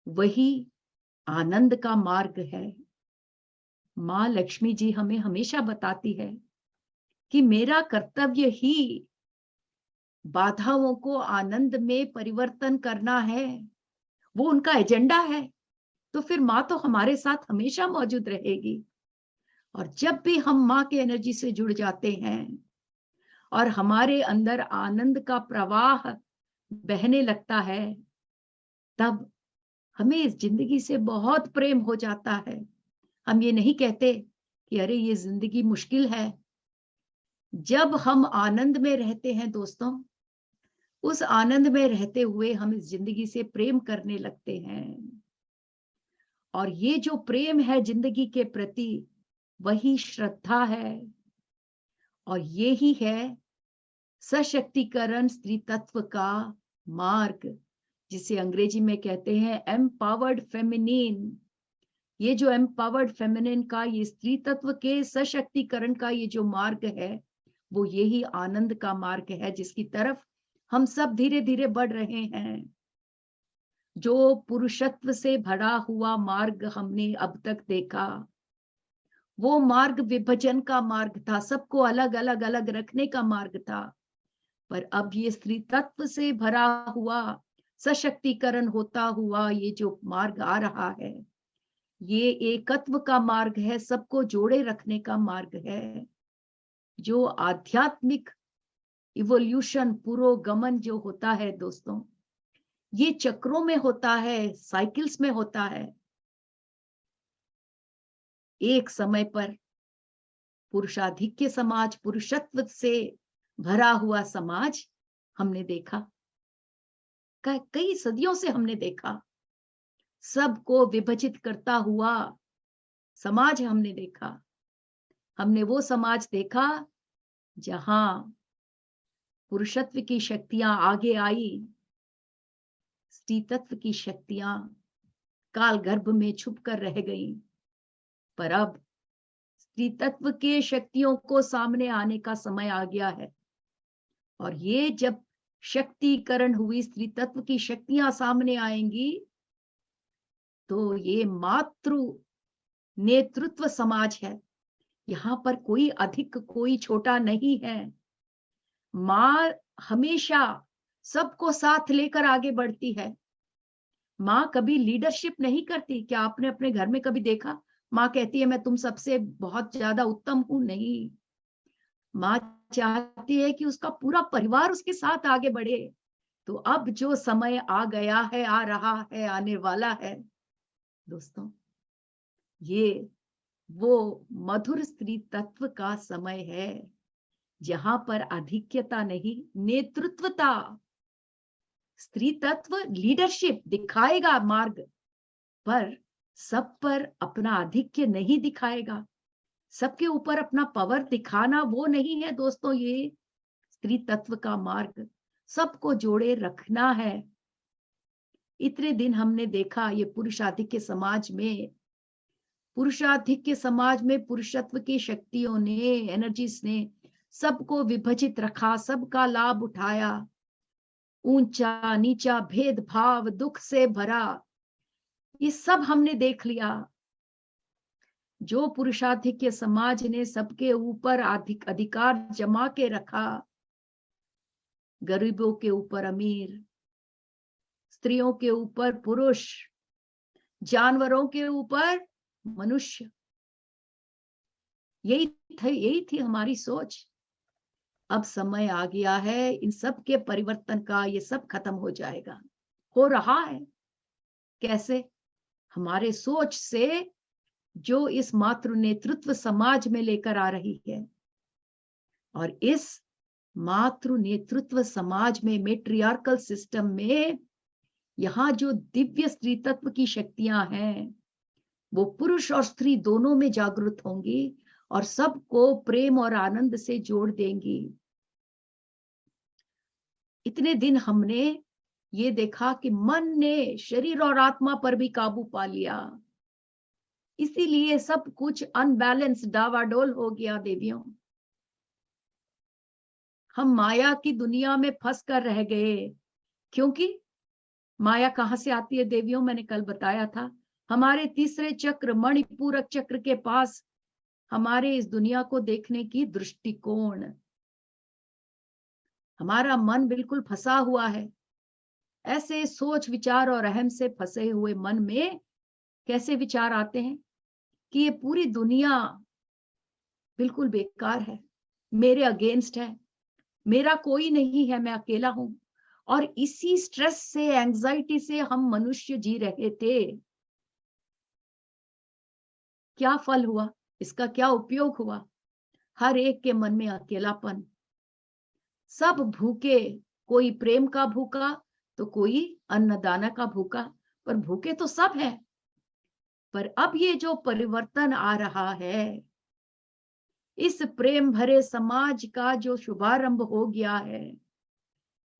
वही आनंद का मार्ग है। माँ लक्ष्मी जी हमें हमेशा बताती है कि मेरा कर्तव्य ही बाधाओं को आनंद में परिवर्तन करना है, वो उनका एजेंडा है। तो फिर माँ तो हमारे साथ हमेशा मौजूद रहेगी। और जब भी हम माँ के एनर्जी से जुड़ जाते हैं और हमारे अंदर आनंद का प्रवाह बहने लगता है, तब हमें इस जिंदगी से बहुत प्रेम हो जाता है। हम ये नहीं कहते कि अरे ये जिंदगी मुश्किल है। जब हम आनंद में रहते हैं दोस्तों, उस आनंद में रहते हुए हम इस जिंदगी से प्रेम करने लगते हैं, और ये जो प्रेम है जिंदगी के प्रति, वही श्रद्धा है, और ये ही है सशक्तिकरण स्त्री तत्व का मार्ग, जिसे अंग्रेजी में कहते हैं एम्पावर्ड फेमिनिन। ये जो एम्पावर्ड फेमिनिन का, ये स्त्री तत्व के सशक्तिकरण का ये जो मार्ग है, वो यही आनंद का मार्ग है, जिसकी तरफ हम सब धीरे धीरे बढ़ रहे हैं। जो पुरुषत्व से भरा हुआ मार्ग हमने अब तक देखा, वो मार्ग विभाजन का मार्ग था, सबको अलग अलग अलग रखने का मार्ग था। पर अब ये स्त्री तत्व से भरा हुआ सशक्तिकरण होता हुआ ये जो मार्ग आ रहा है, ये एकत्व का मार्ग है, सबको जोड़े रखने का मार्ग है। जो आध्यात्मिक इवोल्यूशन, पुरोगमन जो होता है दोस्तों, ये चक्रों में होता है, साइकिल्स में होता है। एक समय पर पुरुषाधिक्य समाज, पुरुषत्व से भरा हुआ समाज हमने देखा, कई सदियों से हमने देखा। सबको विभाजित करता हुआ समाज हमने देखा। हमने वो समाज देखा जहां पुरुषत्व की शक्तियां आगे आई, स्त्री तत्व की शक्तियां काल गर्भ में छुप कर रह गईं। पर अब स्त्री तत्व के शक्तियों को सामने आने का समय आ गया है, और ये जब शक्तिकरण हुई, स्त्री तत्व की शक्तियां सामने आएंगी, तो ये मातृ नेतृत्व समाज है। यहां पर कोई अधिक कोई छोटा नहीं है। माँ हमेशा सबको साथ लेकर आगे बढ़ती है। माँ कभी लीडरशिप नहीं करती। क्या आपने अपने घर में कभी देखा माँ कहती है मैं तुम सबसे बहुत ज्यादा उत्तम हूं? नहीं, माँ चाहती है कि उसका पूरा परिवार उसके साथ आगे बढ़े। तो अब जो समय आ गया है, आ रहा है, आने वाला है दोस्तों, ये वो मधुर स्त्री तत्व का समय है, जहां पर आधिक्यता नहीं, नेतृत्वता। स्त्री तत्व लीडरशिप दिखाएगा मार्ग, पर सब पर अपना आधिक्य नहीं दिखाएगा। सबके ऊपर अपना पावर दिखाना वो नहीं है दोस्तों। ये स्त्री तत्व का मार्ग सबको जोड़े रखना है। इतने दिन हमने देखा ये पुरुषाधिक्य समाज में, पुरुषाधिक्य समाज में पुरुषत्व की शक्तियों ने, एनर्जीज ने सबको विभाजित रखा, सबका लाभ उठाया। ऊंचा नीचा, भेदभाव, दुख से भरा, ये सब हमने देख लिया। जो पुरुषाधिक्य समाज ने सबके ऊपर अधिकार जमा के रखा, गरीबों के ऊपर अमीर, स्त्रियों के ऊपर पुरुष, जानवरों के ऊपर मनुष्य, यही थी हमारी सोच। अब समय आ गया है इन सब के परिवर्तन का। ये सब खत्म हो जाएगा, हो रहा है। कैसे? हमारे सोच से, जो इस मातृ नेतृत्व समाज में लेकर आ रही है। और इस मातृ नेतृत्व समाज में, मेट्रियार्कल सिस्टम में, यहाँ जो दिव्य स्त्री तत्व की शक्तियां हैं, वो पुरुष और स्त्री दोनों में जागृत होंगी और सबको प्रेम और आनंद से जोड़ देंगी। इतने दिन हमने ये देखा कि मन ने शरीर और आत्मा पर भी काबू पा लिया, इसीलिए सब कुछ अनबैलेंस, डावाडोल हो गया देवियों। हम माया की दुनिया में फंस कर रह गए। क्योंकि माया कहां से आती है देवियों? मैंने कल बताया था, हमारे तीसरे चक्र, मणिपूरक चक्र के पास हमारे इस दुनिया को देखने की दृष्टिकोण। हमारा मन बिल्कुल फंसा हुआ है। ऐसे सोच विचार और अहम से फंसे हुए मन में कैसे विचार आते हैं कि ये पूरी दुनिया बिल्कुल बेकार है, मेरे अगेंस्ट है, मेरा कोई नहीं है, मैं अकेला हूं। और इसी स्ट्रेस से, एंजाइटी से हम मनुष्य जी रहे थे। क्या फल हुआ? इसका क्या उपयोग हुआ? हर एक के मन में अकेलापन, सब भूखे, कोई प्रेम का भूखा तो कोई अन्नदान का भूखा, पर भूखे तो सब है। पर अब ये जो परिवर्तन आ रहा है, इस प्रेम भरे समाज का जो शुभारंभ हो गया है,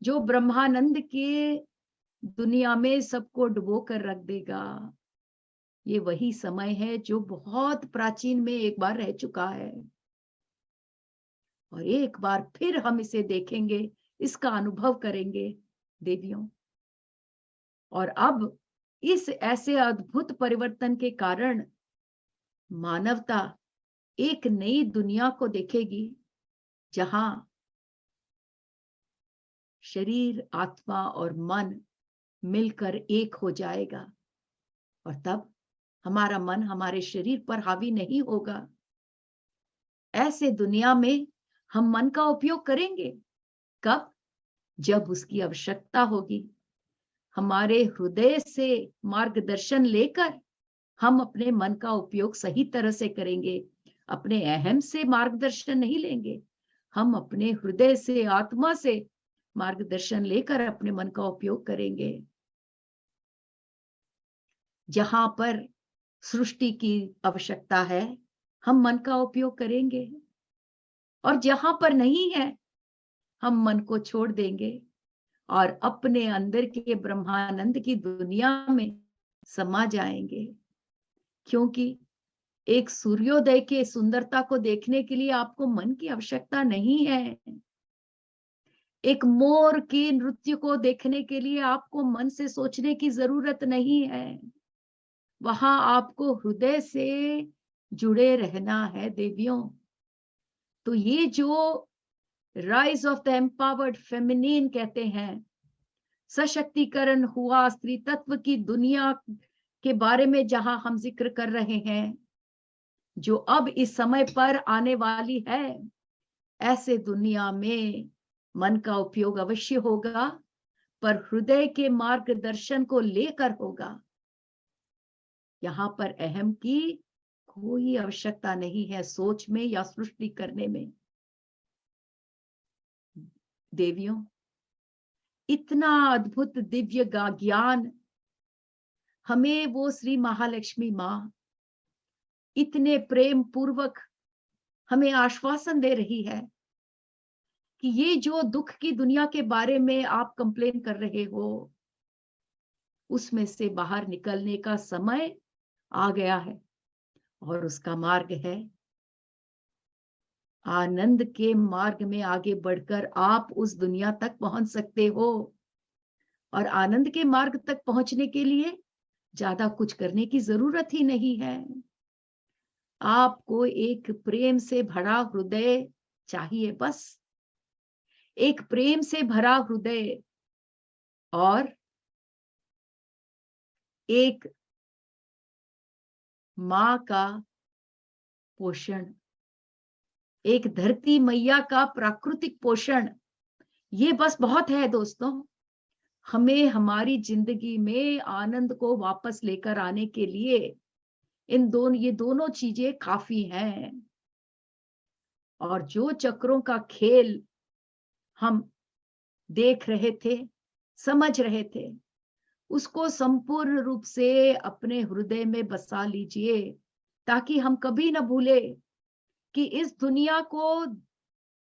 जो ब्रह्मानंद के दुनिया में सबको डुबो कर रख देगा, ये वही समय है जो बहुत प्राचीन में एक बार रह चुका है और एक बार फिर हम इसे देखेंगे, इसका अनुभव करेंगे देवियों। और अब इस ऐसे अद्भुत परिवर्तन के कारण मानवता एक नई दुनिया को देखेगी, जहां शरीर, आत्मा और मन मिलकर एक हो जाएगा। और तब हमारा मन हमारे शरीर पर हावी नहीं होगा। ऐसे दुनिया में हम मन का उपयोग करेंगे कब? जब उसकी आवश्यकता होगी। हमारे हृदय से मार्गदर्शन लेकर हम अपने मन का उपयोग सही तरह से करेंगे। अपने अहम से मार्गदर्शन नहीं लेंगे, हम अपने हृदय से, आत्मा से मार्गदर्शन लेकर अपने मन का उपयोग करेंगे। जहां पर सृष्टि की आवश्यकता है, हम मन का उपयोग करेंगे, और जहां पर नहीं है, हम मन को छोड़ देंगे और अपने अंदर के ब्रह्मानंद की दुनिया में समा जाएंगे। क्योंकि एक सूर्योदय के सुंदरता को देखने के लिए आपको मन की आवश्यकता नहीं है। एक मोर के नृत्य को देखने के लिए आपको मन से सोचने की जरूरत नहीं है। वहां आपको हृदय से जुड़े रहना है देवियों। तो ये जो rise of the empowered feminine कहते हैं, सशक्तिकरण हुआ स्त्री तत्व की दुनिया के बारे में जहां हम जिक्र कर रहे हैं, जो अब इस समय पर आने वाली है, ऐसे दुनिया में मन का उपयोग अवश्य होगा, पर हृदय के मार्गदर्शन को लेकर होगा। यहां पर अहम की कोई आवश्यकता नहीं है सोच में या सृष्टि करने में। देवियों, इतना अद्भुत दिव्य ज्ञान हमें वो श्री महालक्ष्मी मां इतने प्रेम पूर्वक हमें आश्वासन दे रही है कि ये जो दुख की दुनिया के बारे में आप कंप्लेन कर रहे हो, उसमें से बाहर निकलने का समय आ गया है। और उसका मार्ग है आनंद के मार्ग में आगे बढ़कर आप उस दुनिया तक पहुंच सकते हो। और आनंद के मार्ग तक पहुंचने के लिए ज्यादा कुछ करने की जरूरत ही नहीं है। आपको एक प्रेम से भरा हृदय चाहिए, बस एक प्रेम से भरा हृदय और एक मां का पोषण, एक धरती मैया का प्राकृतिक पोषण, ये बस बहुत है दोस्तों। हमें हमारी जिंदगी में आनंद को वापस लेकर आने के लिए ये दोनों चीजें काफी हैं। और जो चक्रों का खेल हम देख रहे थे, समझ रहे थे, उसको संपूर्ण रूप से अपने हृदय में बसा लीजिए, ताकि हम कभी न भूले कि इस दुनिया को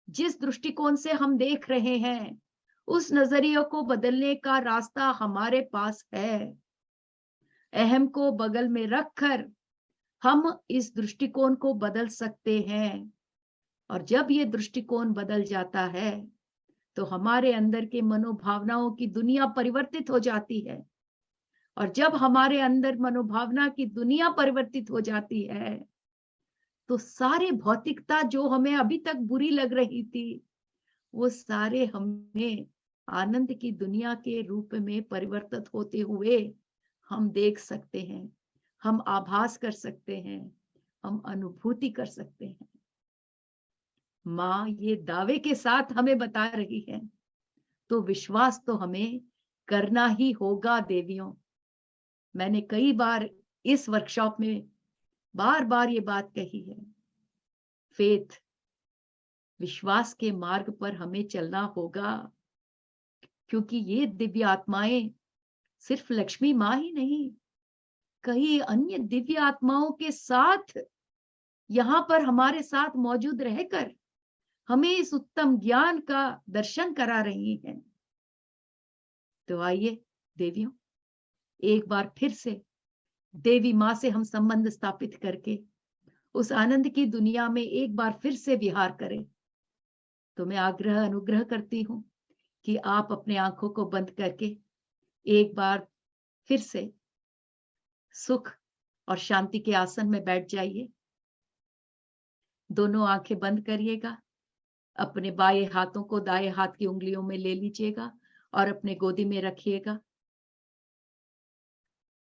जिस दृष्टिकोण से हम देख रहे हैं, उस नजरिए को बदलने का रास्ता हमारे पास है। अहम को बगल में रखकर हम इस दृष्टिकोण को बदल सकते हैं। और जब ये दृष्टिकोण बदल जाता है, तो हमारे अंदर के मनोभावनाओं की दुनिया परिवर्तित हो जाती है। और जब हमारे अंदर मनोभावना की दुनिया परिवर्तित हो जाती है, तो सारे भौतिकता जो हमें अभी तक बुरी लग रही थी, वो सारे हमें आनंद की दुनिया के रूप में परिवर्तित होते हुए हम देख सकते हैं, हम आभास कर सकते हैं, हम अनुभूति कर सकते हैं। माँ ये दावे के साथ हमें बता रही है, तो विश्वास तो हमें करना ही होगा देवियों। मैंने कई बार इस वर्कशॉप में बार बार ये बात कही है। फेथ, विश्वास के मार्ग पर हमें चलना होगा, क्योंकि ये दिव्य आत्माएं सिर्फ लक्ष्मी माँ ही नहीं, कई अन्य दिव्य आत्माओं के साथ यहां पर हमारे साथ मौजूद रहकर हमें इस उत्तम ज्ञान का दर्शन करा रही हैं। तो आइए देवियों, एक बार फिर से देवी माँ से हम संबंध स्थापित करके उस आनंद की दुनिया में एक बार फिर से विहार करें। तो मैं आग्रह अनुग्रह करती हूं कि आप अपने आंखों को बंद करके एक बार फिर से सुख और शांति के आसन में बैठ जाइए। दोनों आंखें बंद करिएगा, अपने बाएं हाथों को दाएं हाथ की उंगलियों में ले लीजिएगा और अपने गोदी में रखिएगा।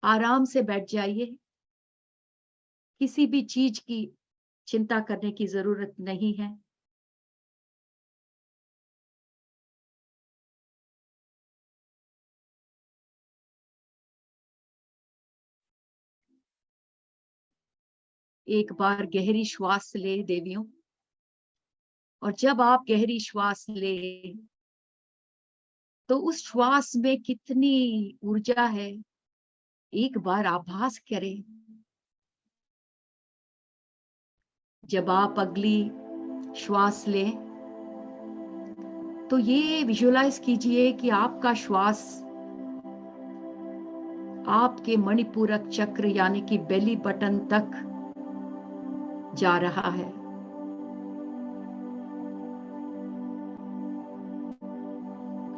आराम से बैठ जाइए, किसी भी चीज की चिंता करने की जरूरत नहीं है। एक बार गहरी श्वास ले देवियों, और जब आप गहरी श्वास ले तो उस श्वास में कितनी ऊर्जा है, एक बार आभास करें। जब आप अगली श्वास लें तो ये विजुअलाइज कीजिए कि आपका श्वास आपके मणिपूरक चक्र यानी कि बेली बटन तक जा रहा है।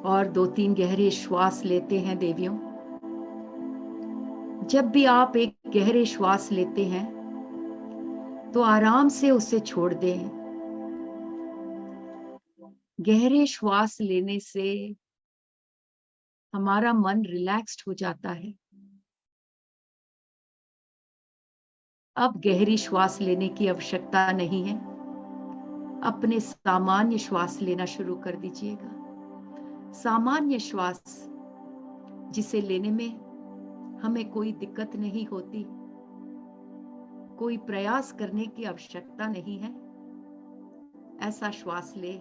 और 2-3 गहरे श्वास लेते हैं देवियों। जब भी आप एक गहरे श्वास लेते हैं तो आराम से उसे छोड़ दें। गहरे श्वास लेने से हमारा मन रिलैक्स्ड हो जाता है। अब गहरी श्वास लेने की आवश्यकता नहीं है, अपने सामान्य श्वास लेना शुरू कर दीजिएगा। सामान्य श्वास जिसे लेने में हमें कोई दिक्कत नहीं होती, कोई प्रयास करने की आवश्यकता नहीं है, ऐसा श्वास ले।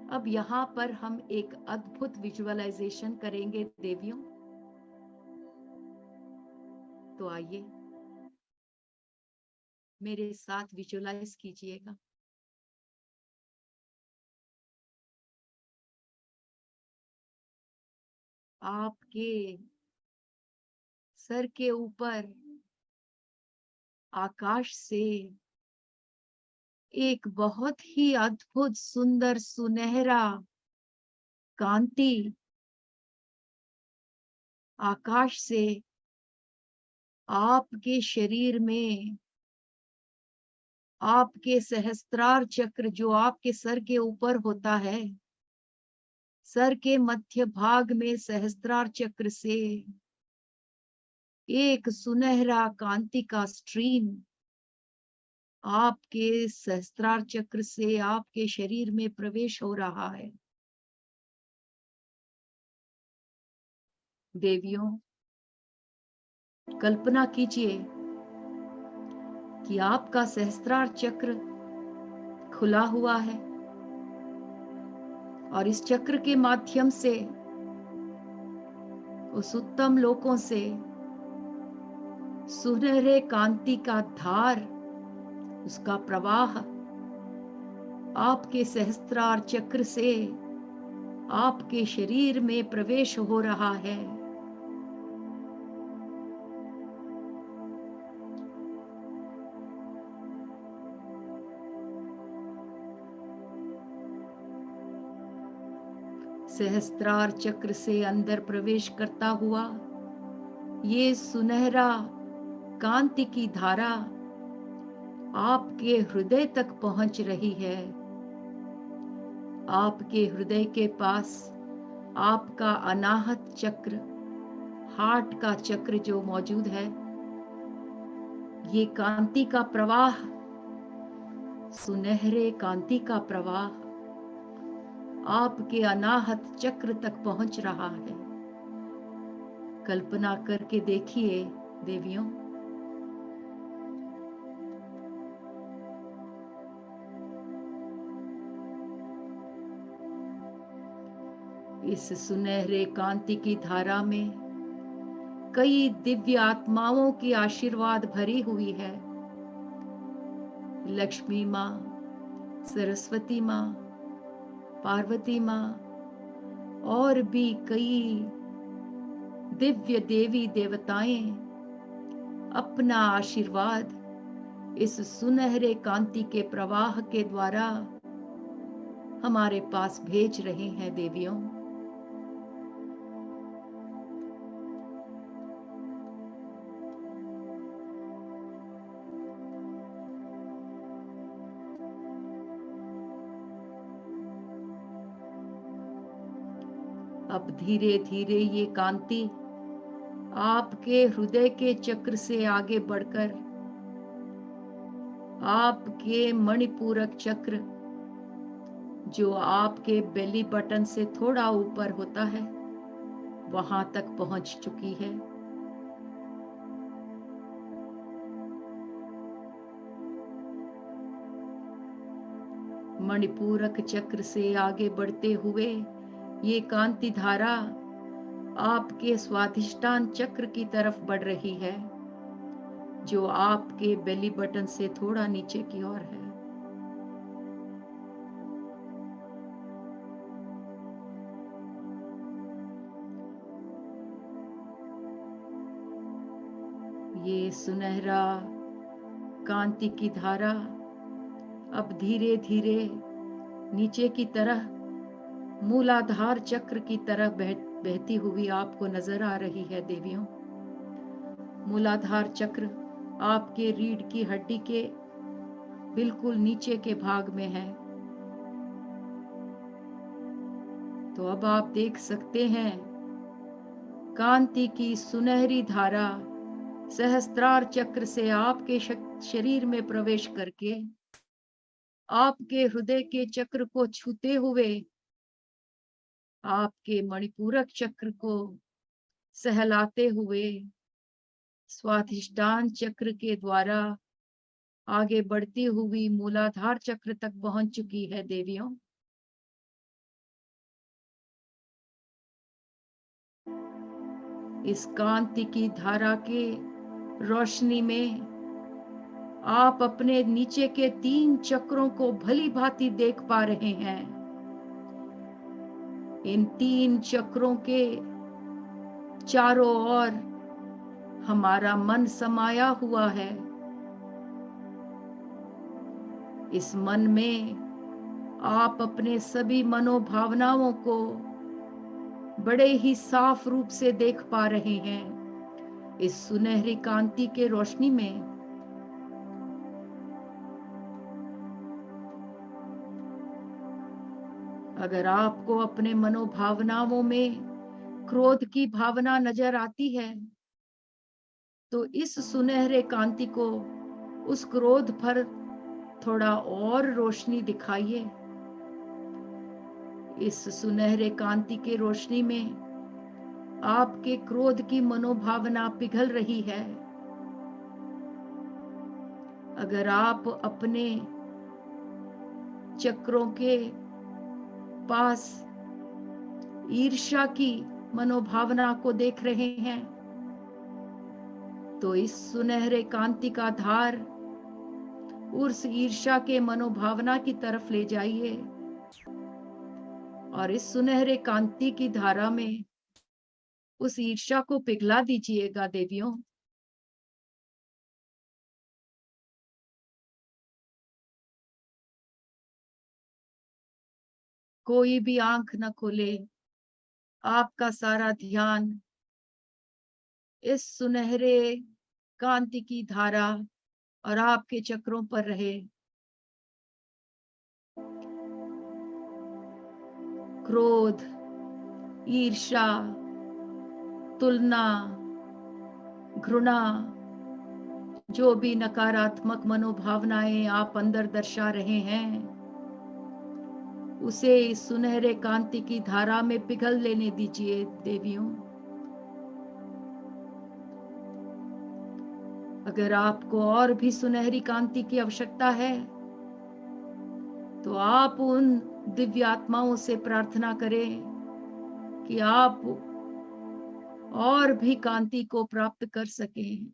अब यहां पर हम एक अद्भुत विजुअलाइजेशन करेंगे देवियों। तो आइए मेरे साथ विजुअलाइज कीजिएगा। आपके सर के ऊपर आकाश से एक बहुत ही अद्भुत सुंदर सुनहरा कांति आकाश से आपके शरीर में, आपके सहस्त्रार चक्र जो आपके सर के ऊपर होता है, सर के मध्य भाग में सहस्त्रार चक्र से एक सुनहरा कांति का स्ट्रीम आपके सहस्त्रार चक्र से आपके शरीर में प्रवेश हो रहा है। देवियों, कल्पना कीजिए कि आपका सहस्त्रार चक्र खुला हुआ है और इस चक्र के माध्यम से उस उत्तम लोकों से सुनहरे कांति का धार, उसका प्रवाह आपके सहस्त्रार चक्र से आपके शरीर में प्रवेश हो रहा है। सहस्त्रार चक्र से अंदर प्रवेश करता हुआ ये सुनहरा कांति की धारा आपके हृदय तक पहुंच रही है। आपके हृदय के पास आपका अनाहत चक्र, हार्ट का चक्र जो मौजूद है, ये कांति का प्रवाह, सुनहरे कांति का प्रवाह आपके अनाहत चक्र तक पहुंच रहा है। कल्पना करके देखिए देवियों, इस सुनहरे कांति की धारा में कई दिव्य आत्माओं की आशीर्वाद भरी हुई है। लक्ष्मी माँ, सरस्वती माँ, पार्वती माँ और भी कई दिव्य देवी देवताएं अपना आशीर्वाद इस सुनहरे कांति के प्रवाह के द्वारा हमारे पास भेज रहे हैं देवियों। अब धीरे धीरे ये कांति आपके हृदय के चक्र से आगे बढ़कर आपके मणिपूरक चक्र, जो आपके बेली बटन से थोड़ा ऊपर होता है, वहां तक पहुंच चुकी है। मणिपूरक चक्र से आगे बढ़ते हुए ये कांति धारा आपके स्वाधिष्ठान चक्र की तरफ बढ़ रही है, जो आपके बेली बटन से थोड़ा नीचे की ओर है। ये सुनहरा कांति की धारा अब धीरे धीरे नीचे की तरह मूलाधार चक्र की तरह बहती हुई आपको नजर आ रही है देवियों। मूलाधार चक्र आपके रीढ़ की हड्डी के बिल्कुल नीचे के भाग में है। तो अब आप देख सकते हैं कांति की सुनहरी धारा सहस्त्रार चक्र से आपके शरीर में प्रवेश करके आपके हृदय के चक्र को छूते हुए आपके मणिपूरक चक्र को सहलाते हुए स्वाधिष्ठान चक्र के द्वारा आगे बढ़ती हुई मूलाधार चक्र तक पहुंच चुकी है देवियों। इस कांति की धारा के रोशनी में आप अपने नीचे के 3 चक्रों को भली भांति देख पा रहे हैं। इन 3 चक्रों के चारों ओर हमारा मन समाया हुआ है। इस मन में आप अपने सभी मनोभावनाओं को बड़े ही साफ रूप से देख पा रहे हैं। इस सुनहरी कांति के रोशनी में अगर आपको अपने मनोभावनाओं में क्रोध की भावना नजर आती है, तो इस सुनहरे कांति को उस क्रोध पर थोड़ा और रोशनी दिखाइए। इस सुनहरे कांति के रोशनी में आपके क्रोध की मनोभावना पिघल रही है। अगर आप अपने चक्रों के पास ईर्ष्या की मनोभावना को देख रहे हैं, तो इस सुनहरे कांति का धार उस ईर्ष्या के मनोभावना की तरफ ले जाइए और इस सुनहरे कांति की धारा में उस ईर्ष्या को पिघला दीजिएगा देवियों। कोई भी आंख न खोले, आपका सारा ध्यान इस सुनहरे कांति की धारा और आपके चक्रों पर रहे। क्रोध, ईर्ष्या, तुलना, घृणा, जो भी नकारात्मक मनोभावनाएं आप अंदर दर्शा रहे हैं, उसे इस सुनहरे कांति की धारा में पिघल लेने दीजिए देवियों। अगर आपको और भी सुनहरी कांति की आवश्यकता है तो आप उन दिव्य आत्माओं से प्रार्थना करें कि आप और भी कांति को प्राप्त कर सकें।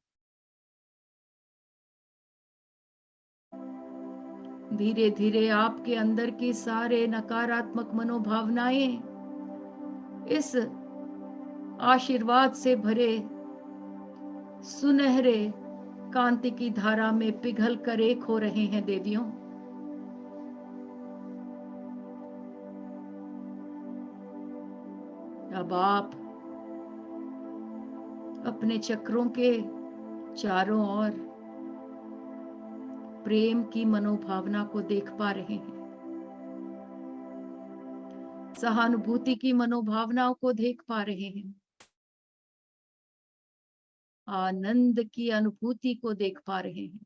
धीरे धीरे आपके अंदर की सारे नकारात्मक मनोभावनाएं इस आशीर्वाद से भरे सुनहरे कांति की धारा में पिघल कर एक हो रहे हैं देवियों। अब आप अपने चक्रों के चारों ओर प्रेम की मनोभावना को देख पा रहे हैं, सहानुभूति की मनोभावनाओं को देख पा रहे हैं, आनंद की अनुभूति को देख पा रहे हैं।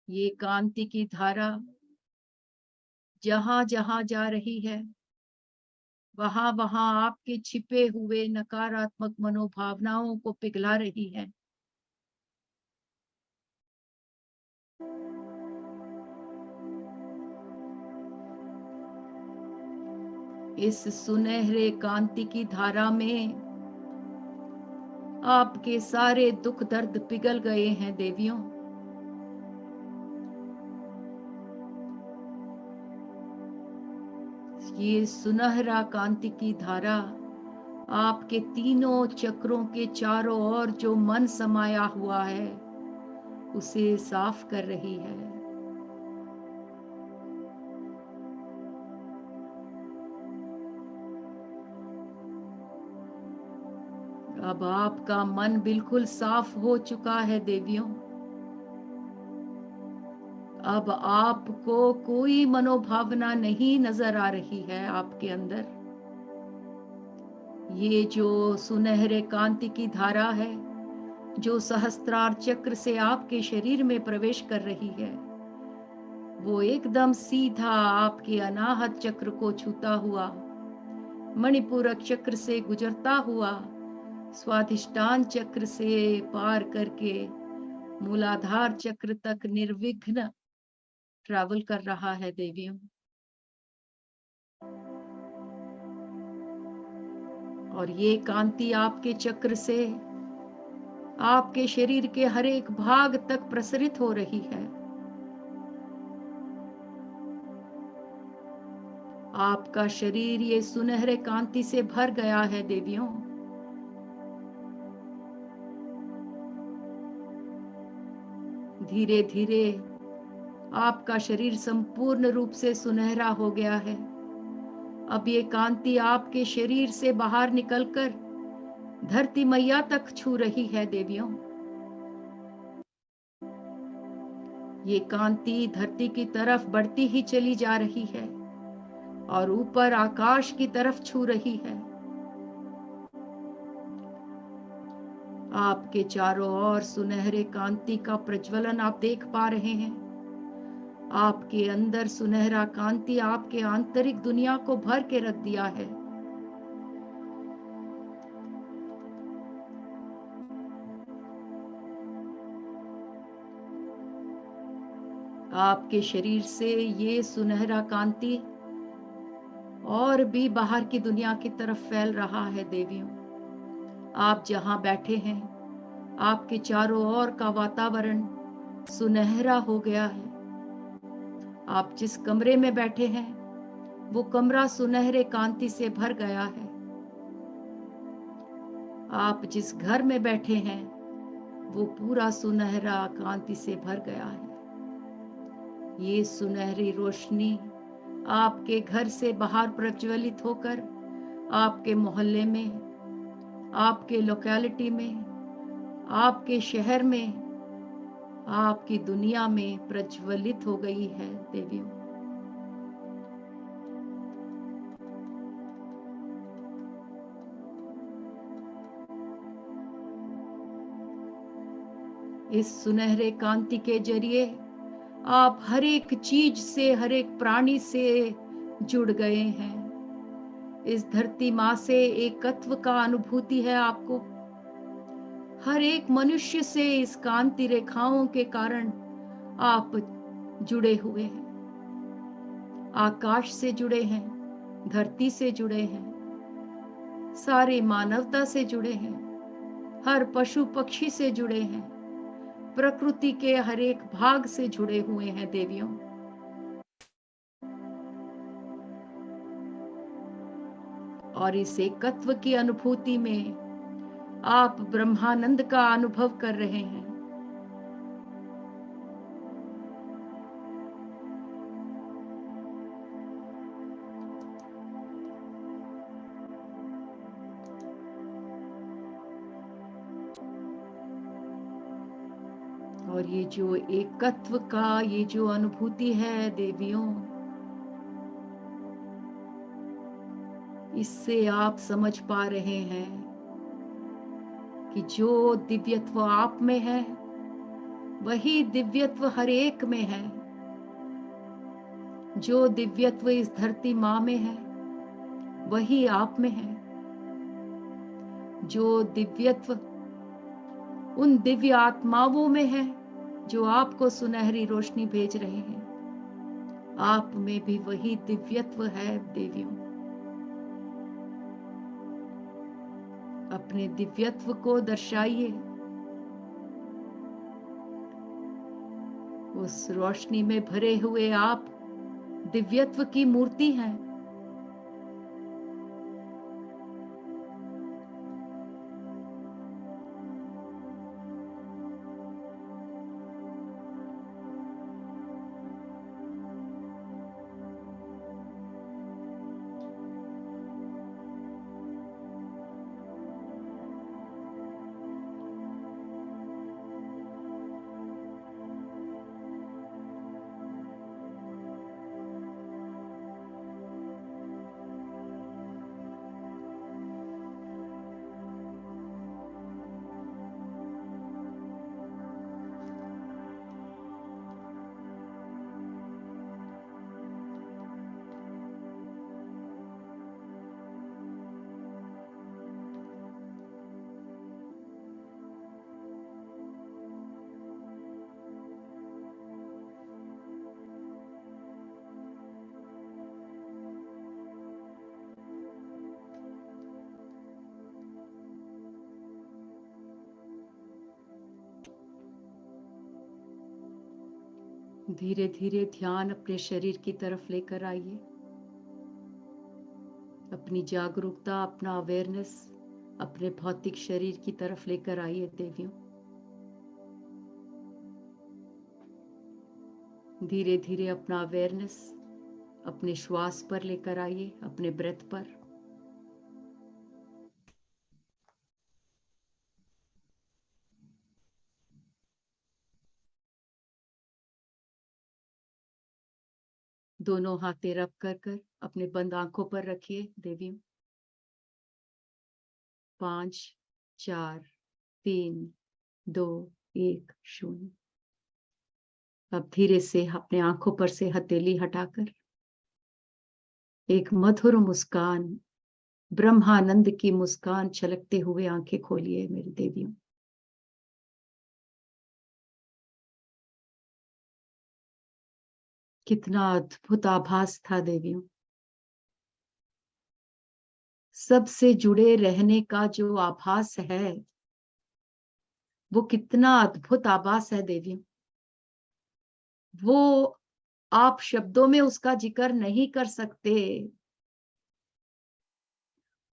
ये कांति की धारा जहां जहां जा रही है वहां वहां आपके छिपे हुए नकारात्मक मनोभावनाओं को पिघला रही है। इस सुनहरे कांति की धारा में आपके सारे दुख दर्द पिघल गए हैं देवियों। ये सुनहरा कांति की धारा आपके तीनों चक्रों के चारों ओर जो मन समाया हुआ है उसे साफ कर रही है। अब आपका मन बिल्कुल साफ हो चुका है देवियों। अब आपको कोई मनोभावना नहीं नजर आ रही है आपके अंदर। ये जो सुनहरे कांति की धारा है जो सहस्त्रार चक्र से आपके शरीर में प्रवेश कर रही है वो एकदम सीधा आपके अनाहत चक्र को छूता हुआ, मणिपूरक चक्र से गुजरता हुआ, स्वाधिष्ठान चक्र से पार करके मूलाधार चक्र तक निर्विघ्न ट्रैवल कर रहा है देवियों। और ये कांति आपके चक्र से आपके शरीर के हर एक भाग तक प्रसरित हो रही है। आपका शरीर ये सुनहरे कांति से भर गया है देवियों। धीरे धीरे आपका शरीर संपूर्ण रूप से सुनहरा हो गया है। अब ये कांति आपके शरीर से बाहर निकलकर धरती मैया तक छू रही है देवियों। ये कांति धरती की तरफ बढ़ती ही चली जा रही है और ऊपर आकाश की तरफ छू रही है। आपके चारों ओर सुनहरे कांति का प्रज्वलन आप देख पा रहे हैं। आपके अंदर सुनहरा कांति आपके आंतरिक दुनिया को भर के रख दिया है। आपके शरीर से ये सुनहरा कांति और भी बाहर की दुनिया की तरफ फैल रहा है देवियों। आप जहां बैठे हैं आपके चारों ओर का वातावरण सुनहरा हो गया है। आप जिस कमरे में बैठे हैं वो कमरा सुनहरे कांति से भर गया है। आप जिस घर में बैठे हैं वो पूरा सुनहरा कांति से भर गया है। ये सुनहरी रोशनी आपके घर से बाहर प्रज्वलित होकर आपके मोहल्ले में, आपके लोकेलिटी में, आपके शहर में, आपकी दुनिया में प्रज्वलित हो गई है देवियों। इस सुनहरे कांति के जरिए आप हर एक चीज से, हर एक प्राणी से जुड़ गए हैं। इस धरती माँ से एकत्व का अनुभूति है आपको। हर एक मनुष्य से इस कांति रेखाओं के कारण आप जुड़े हुए हैं, आकाश से जुड़े हैं, धरती से जुड़े हैं, सारे मानवता से जुड़े हैं, हर पशु पक्षी से जुड़े हैं, प्रकृति के हर एक भाग से जुड़े हुए हैं देवियों। और इस एकत्व की अनुभूति में आप ब्रह्मानंद का अनुभव कर रहे हैं। और ये जो एकत्व का ये जो अनुभूति है देवियों, इससे आप समझ पा रहे हैं कि जो दिव्यत्व आप में है वही दिव्यत्व हर एक में है। जो दिव्यत्व इस धरती माँ में है वही आप में है। जो दिव्यत्व उन दिव्य आत्माओं में है जो आपको सुनहरी रोशनी भेज रहे हैं, आप में भी वही दिव्यत्व है देवियों। अपने दिव्यत्व को दर्शाइए। उस रोशनी में भरे हुए आप दिव्यत्व की मूर्ति हैं। धीरे धीरे ध्यान अपने शरीर की तरफ लेकर आइए। अपनी जागरूकता, अपना अवेयरनेस अपने भौतिक शरीर की तरफ लेकर आइए देवियों। धीरे धीरे अपना अवेयरनेस अपने श्वास पर लेकर आइए, अपने ब्रेथ पर। दोनों हाथें रब कर कर अपने बंद आंखों पर रखिए देवियों। 5 4 3 2 1 0। अब धीरे से अपने आंखों पर से हथेली हटाकर एक मधुर मुस्कान, ब्रह्मानंद की मुस्कान छलकते हुए आंखें खोलिए मेरी देवियों। कितना अद्भुत आभास था देवियों। सबसे जुड़े रहने का जो आभास है वो कितना अद्भुत आभास है देवियों। वो आप शब्दों में उसका जिक्र नहीं कर सकते,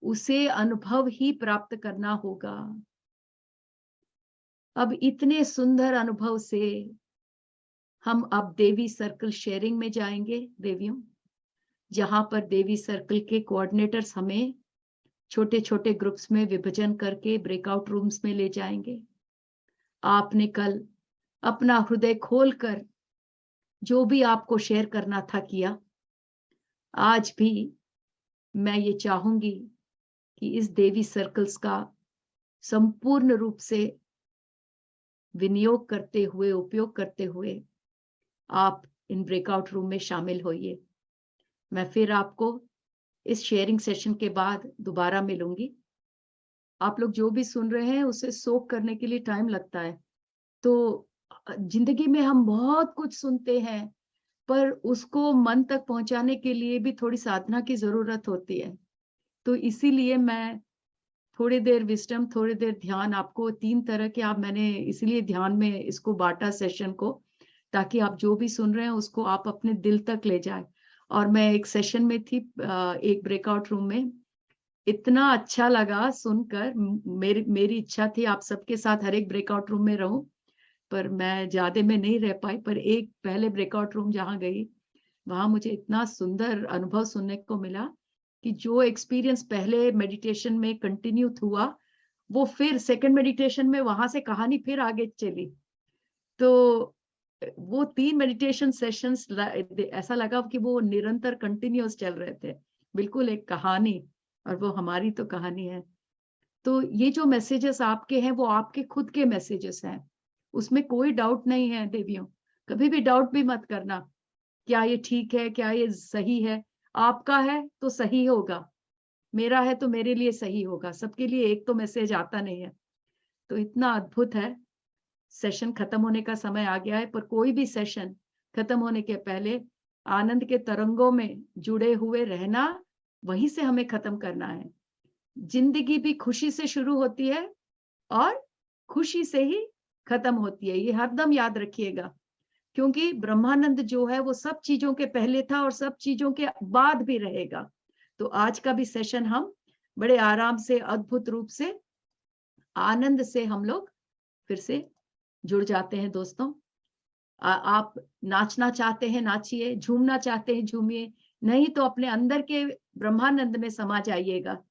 उसे अनुभव ही प्राप्त करना होगा। अब इतने सुंदर अनुभव से हम अब देवी सर्कल शेयरिंग में जाएंगे देवियों, जहां पर देवी सर्कल के कोऑर्डिनेटर्स हमें छोटे छोटे ग्रुप्स में विभाजन करके ब्रेकआउट रूम्स में ले जाएंगे। आपने कल अपना हृदय खोलकर जो भी आपको शेयर करना था किया। आज भी मैं ये चाहूंगी कि इस देवी सर्कल्स का संपूर्ण रूप से विनियोग करते हुए, उपयोग करते हुए आप इन ब्रेकआउट रूम में शामिल होइए। मैं फिर आपको इस शेयरिंग सेशन के बाद दोबारा मिलूंगी। आप लोग जो भी सुन रहे हैं उसे सोक करने के लिए टाइम लगता है। तो जिंदगी में हम बहुत कुछ सुनते हैं, पर उसको मन तक पहुंचाने के लिए भी थोड़ी साधना की जरूरत होती है। तो इसीलिए मैं थोड़ी देर विस्डम, थोड़ी देर ध्यान, आपको 3 तरह के मैंने इसीलिए ध्यान में इसको बांटा सेशन को, ताकि आप जो भी सुन रहे हैं उसको आप अपने दिल तक ले जाए। और मैं एक सेशन में थी, एक ब्रेकआउट रूम में, इतना अच्छा लगा सुनकर। मेरी इच्छा थी आप सबके साथ हर एक ब्रेकआउट रूम में रहूं, पर मैं ज्यादा में नहीं रह पाई। पर एक पहले ब्रेकआउट रूम जहां गई, वहां मुझे इतना सुंदर अनुभव सुनने को मिला कि जो एक्सपीरियंस पहले मेडिटेशन में कंटिन्यू हुआ, वो फिर सेकंड मेडिटेशन में वहां से कहानी फिर आगे चली। तो वो 3 मेडिटेशन सेशंस ऐसा लगा कि वो निरंतर कंटिन्यूअस चल रहे थे, बिल्कुल एक कहानी, और वो हमारी तो कहानी है। तो ये जो मैसेजेस आपके हैं वो आपके खुद के मैसेजेस हैं, उसमें कोई डाउट नहीं है देवियों। कभी भी डाउट भी मत करना, क्या ये ठीक है, क्या ये सही है। आपका है तो सही होगा, मेरा है तो मेरे लिए सही होगा, सबके लिए एक तो मैसेज आता नहीं है। तो इतना अद्भुत है। सेशन खत्म होने का समय आ गया है, पर कोई भी सेशन खत्म होने के पहले आनंद के तरंगों में जुड़े हुए रहना, वहीं से हमें खत्म करना है। जिंदगी भी खुशी से शुरू होती है और खुशी से ही खत्म होती है, ये हरदम याद रखिएगा। क्योंकि ब्रह्मानंद जो है वो सब चीजों के पहले था और सब चीजों के बाद भी रहेगा। तो आज का भी सेशन हम बड़े आराम से, अद्भुत रूप से, आनंद से हम लोग फिर से जुड़ जाते हैं दोस्तों। आप नाचना चाहते हैं नाचिए, झूमना चाहते हैं झूमिए, नहीं तो अपने अंदर के ब्रह्मानंद में समा जाइएगा।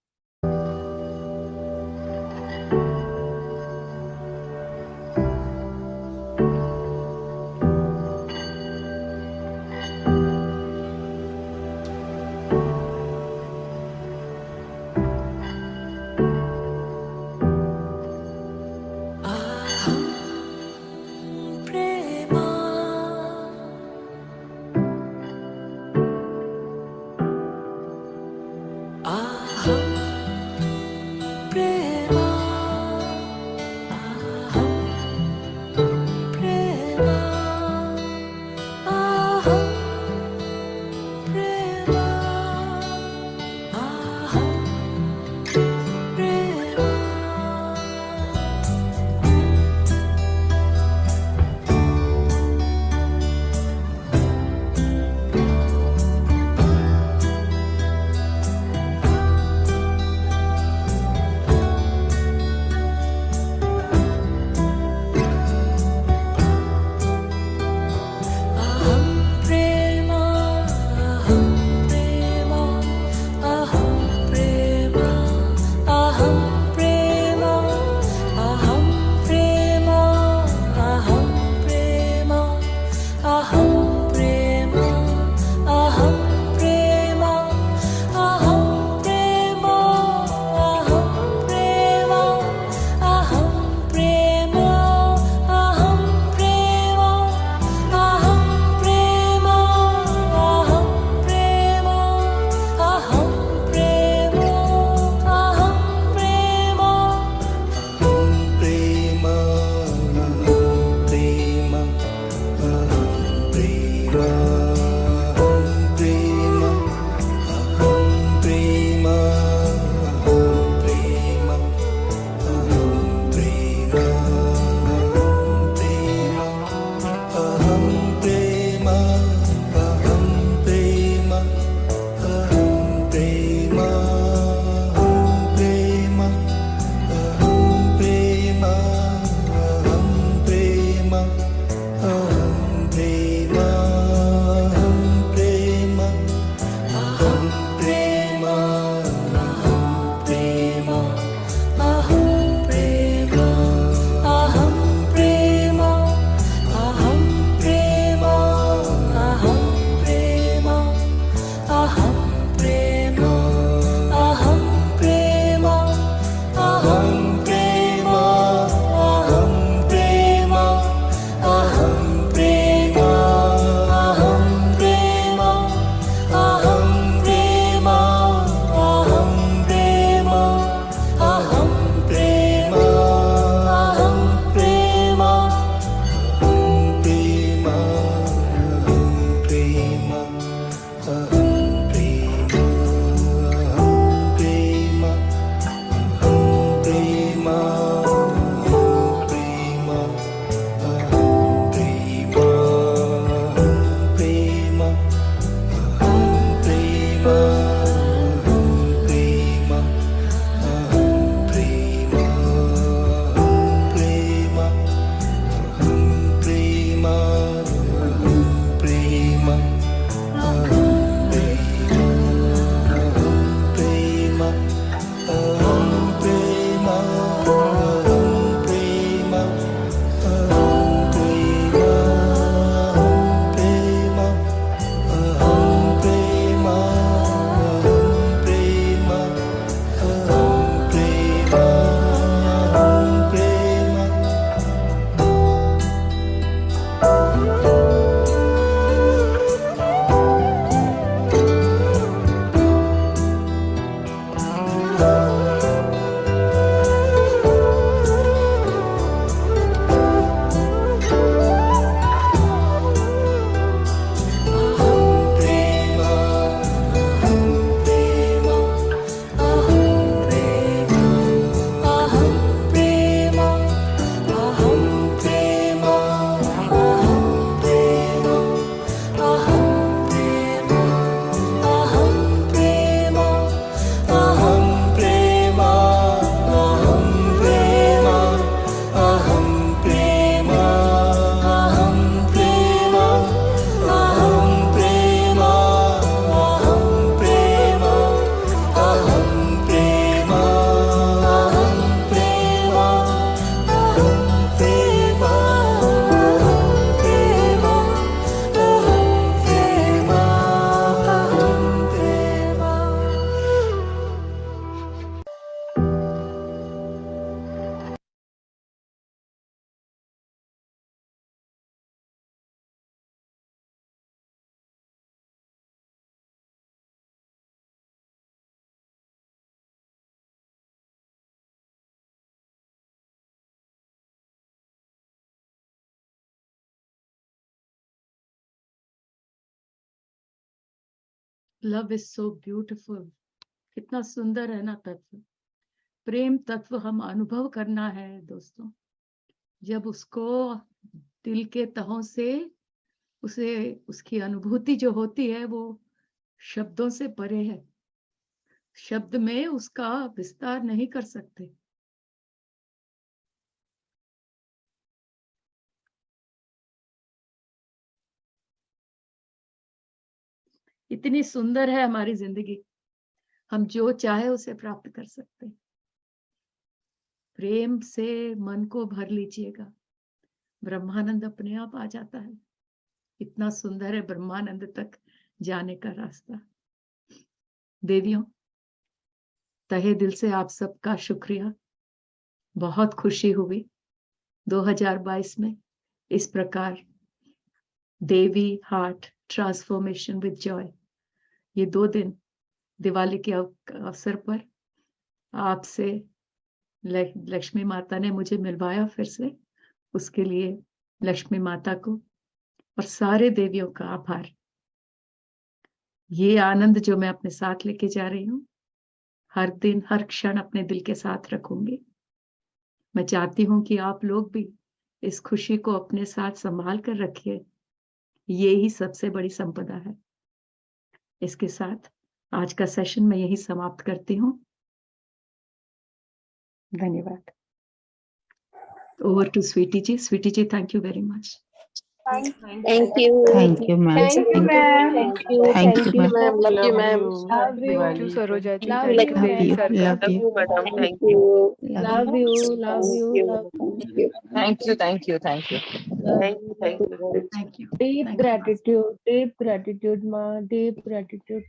Love is so beautiful. कितना सुंदर है ना तत्व। प्रेम तत्व हम अनुभव करना है दोस्तों। जब उसको दिल के तहों से उसे उसकी अनुभूति जो होती है वो शब्दों से परे है। शब्द में उसका विस्तार नहीं कर सकते। इतनी सुंदर है हमारी जिंदगी, हम जो चाहे उसे प्राप्त कर सकते। प्रेम से मन को भर लीजिएगा, ब्रह्मानंद अपने आप आ जाता है। इतना सुंदर है ब्रह्मानंद तक जाने का रास्ता। देवियों, तहे दिल से आप सबका शुक्रिया। बहुत खुशी हुई 2022 में इस प्रकार देवी हार्ट ट्रांसफॉर्मेशन विद जॉय, ये 2 दिन दिवाली के अवसर पर आपसे लक्ष्मी माता ने मुझे मिलवाया फिर से। उसके लिए लक्ष्मी माता को और सारे देवियों का आभार। ये आनंद जो मैं अपने साथ लेके जा रही हूँ, हर दिन हर क्षण अपने दिल के साथ रखूंगी। मैं चाहती हूँ कि आप लोग भी इस खुशी को अपने साथ संभाल कर रखिए। ये ही सबसे बड़ी संपदा है। इसके साथ आज का सेशन मैं यही समाप्त करती हूँ। धन्यवाद। Over to Sweety ji. Sweety ji, thank you very much. Thank Thank you. Thank you, ma'am. Thank you, ma'am. Thank you. Thank Thank you, you, ma'am. ma'am. Love you, ma'am. Love you. Thank you, Saroja ji. Love Thank you, you, Devi ma'am. Sarkar. Love you. Madam. Thank Thank you. you. Love you. Love you. Thank you. Love Thank you. Thank you, thank you, thank you. Thank you. Thank you. Thank you. Deep Thank you. gratitude. Deep gratitude, ma. Deep gratitude.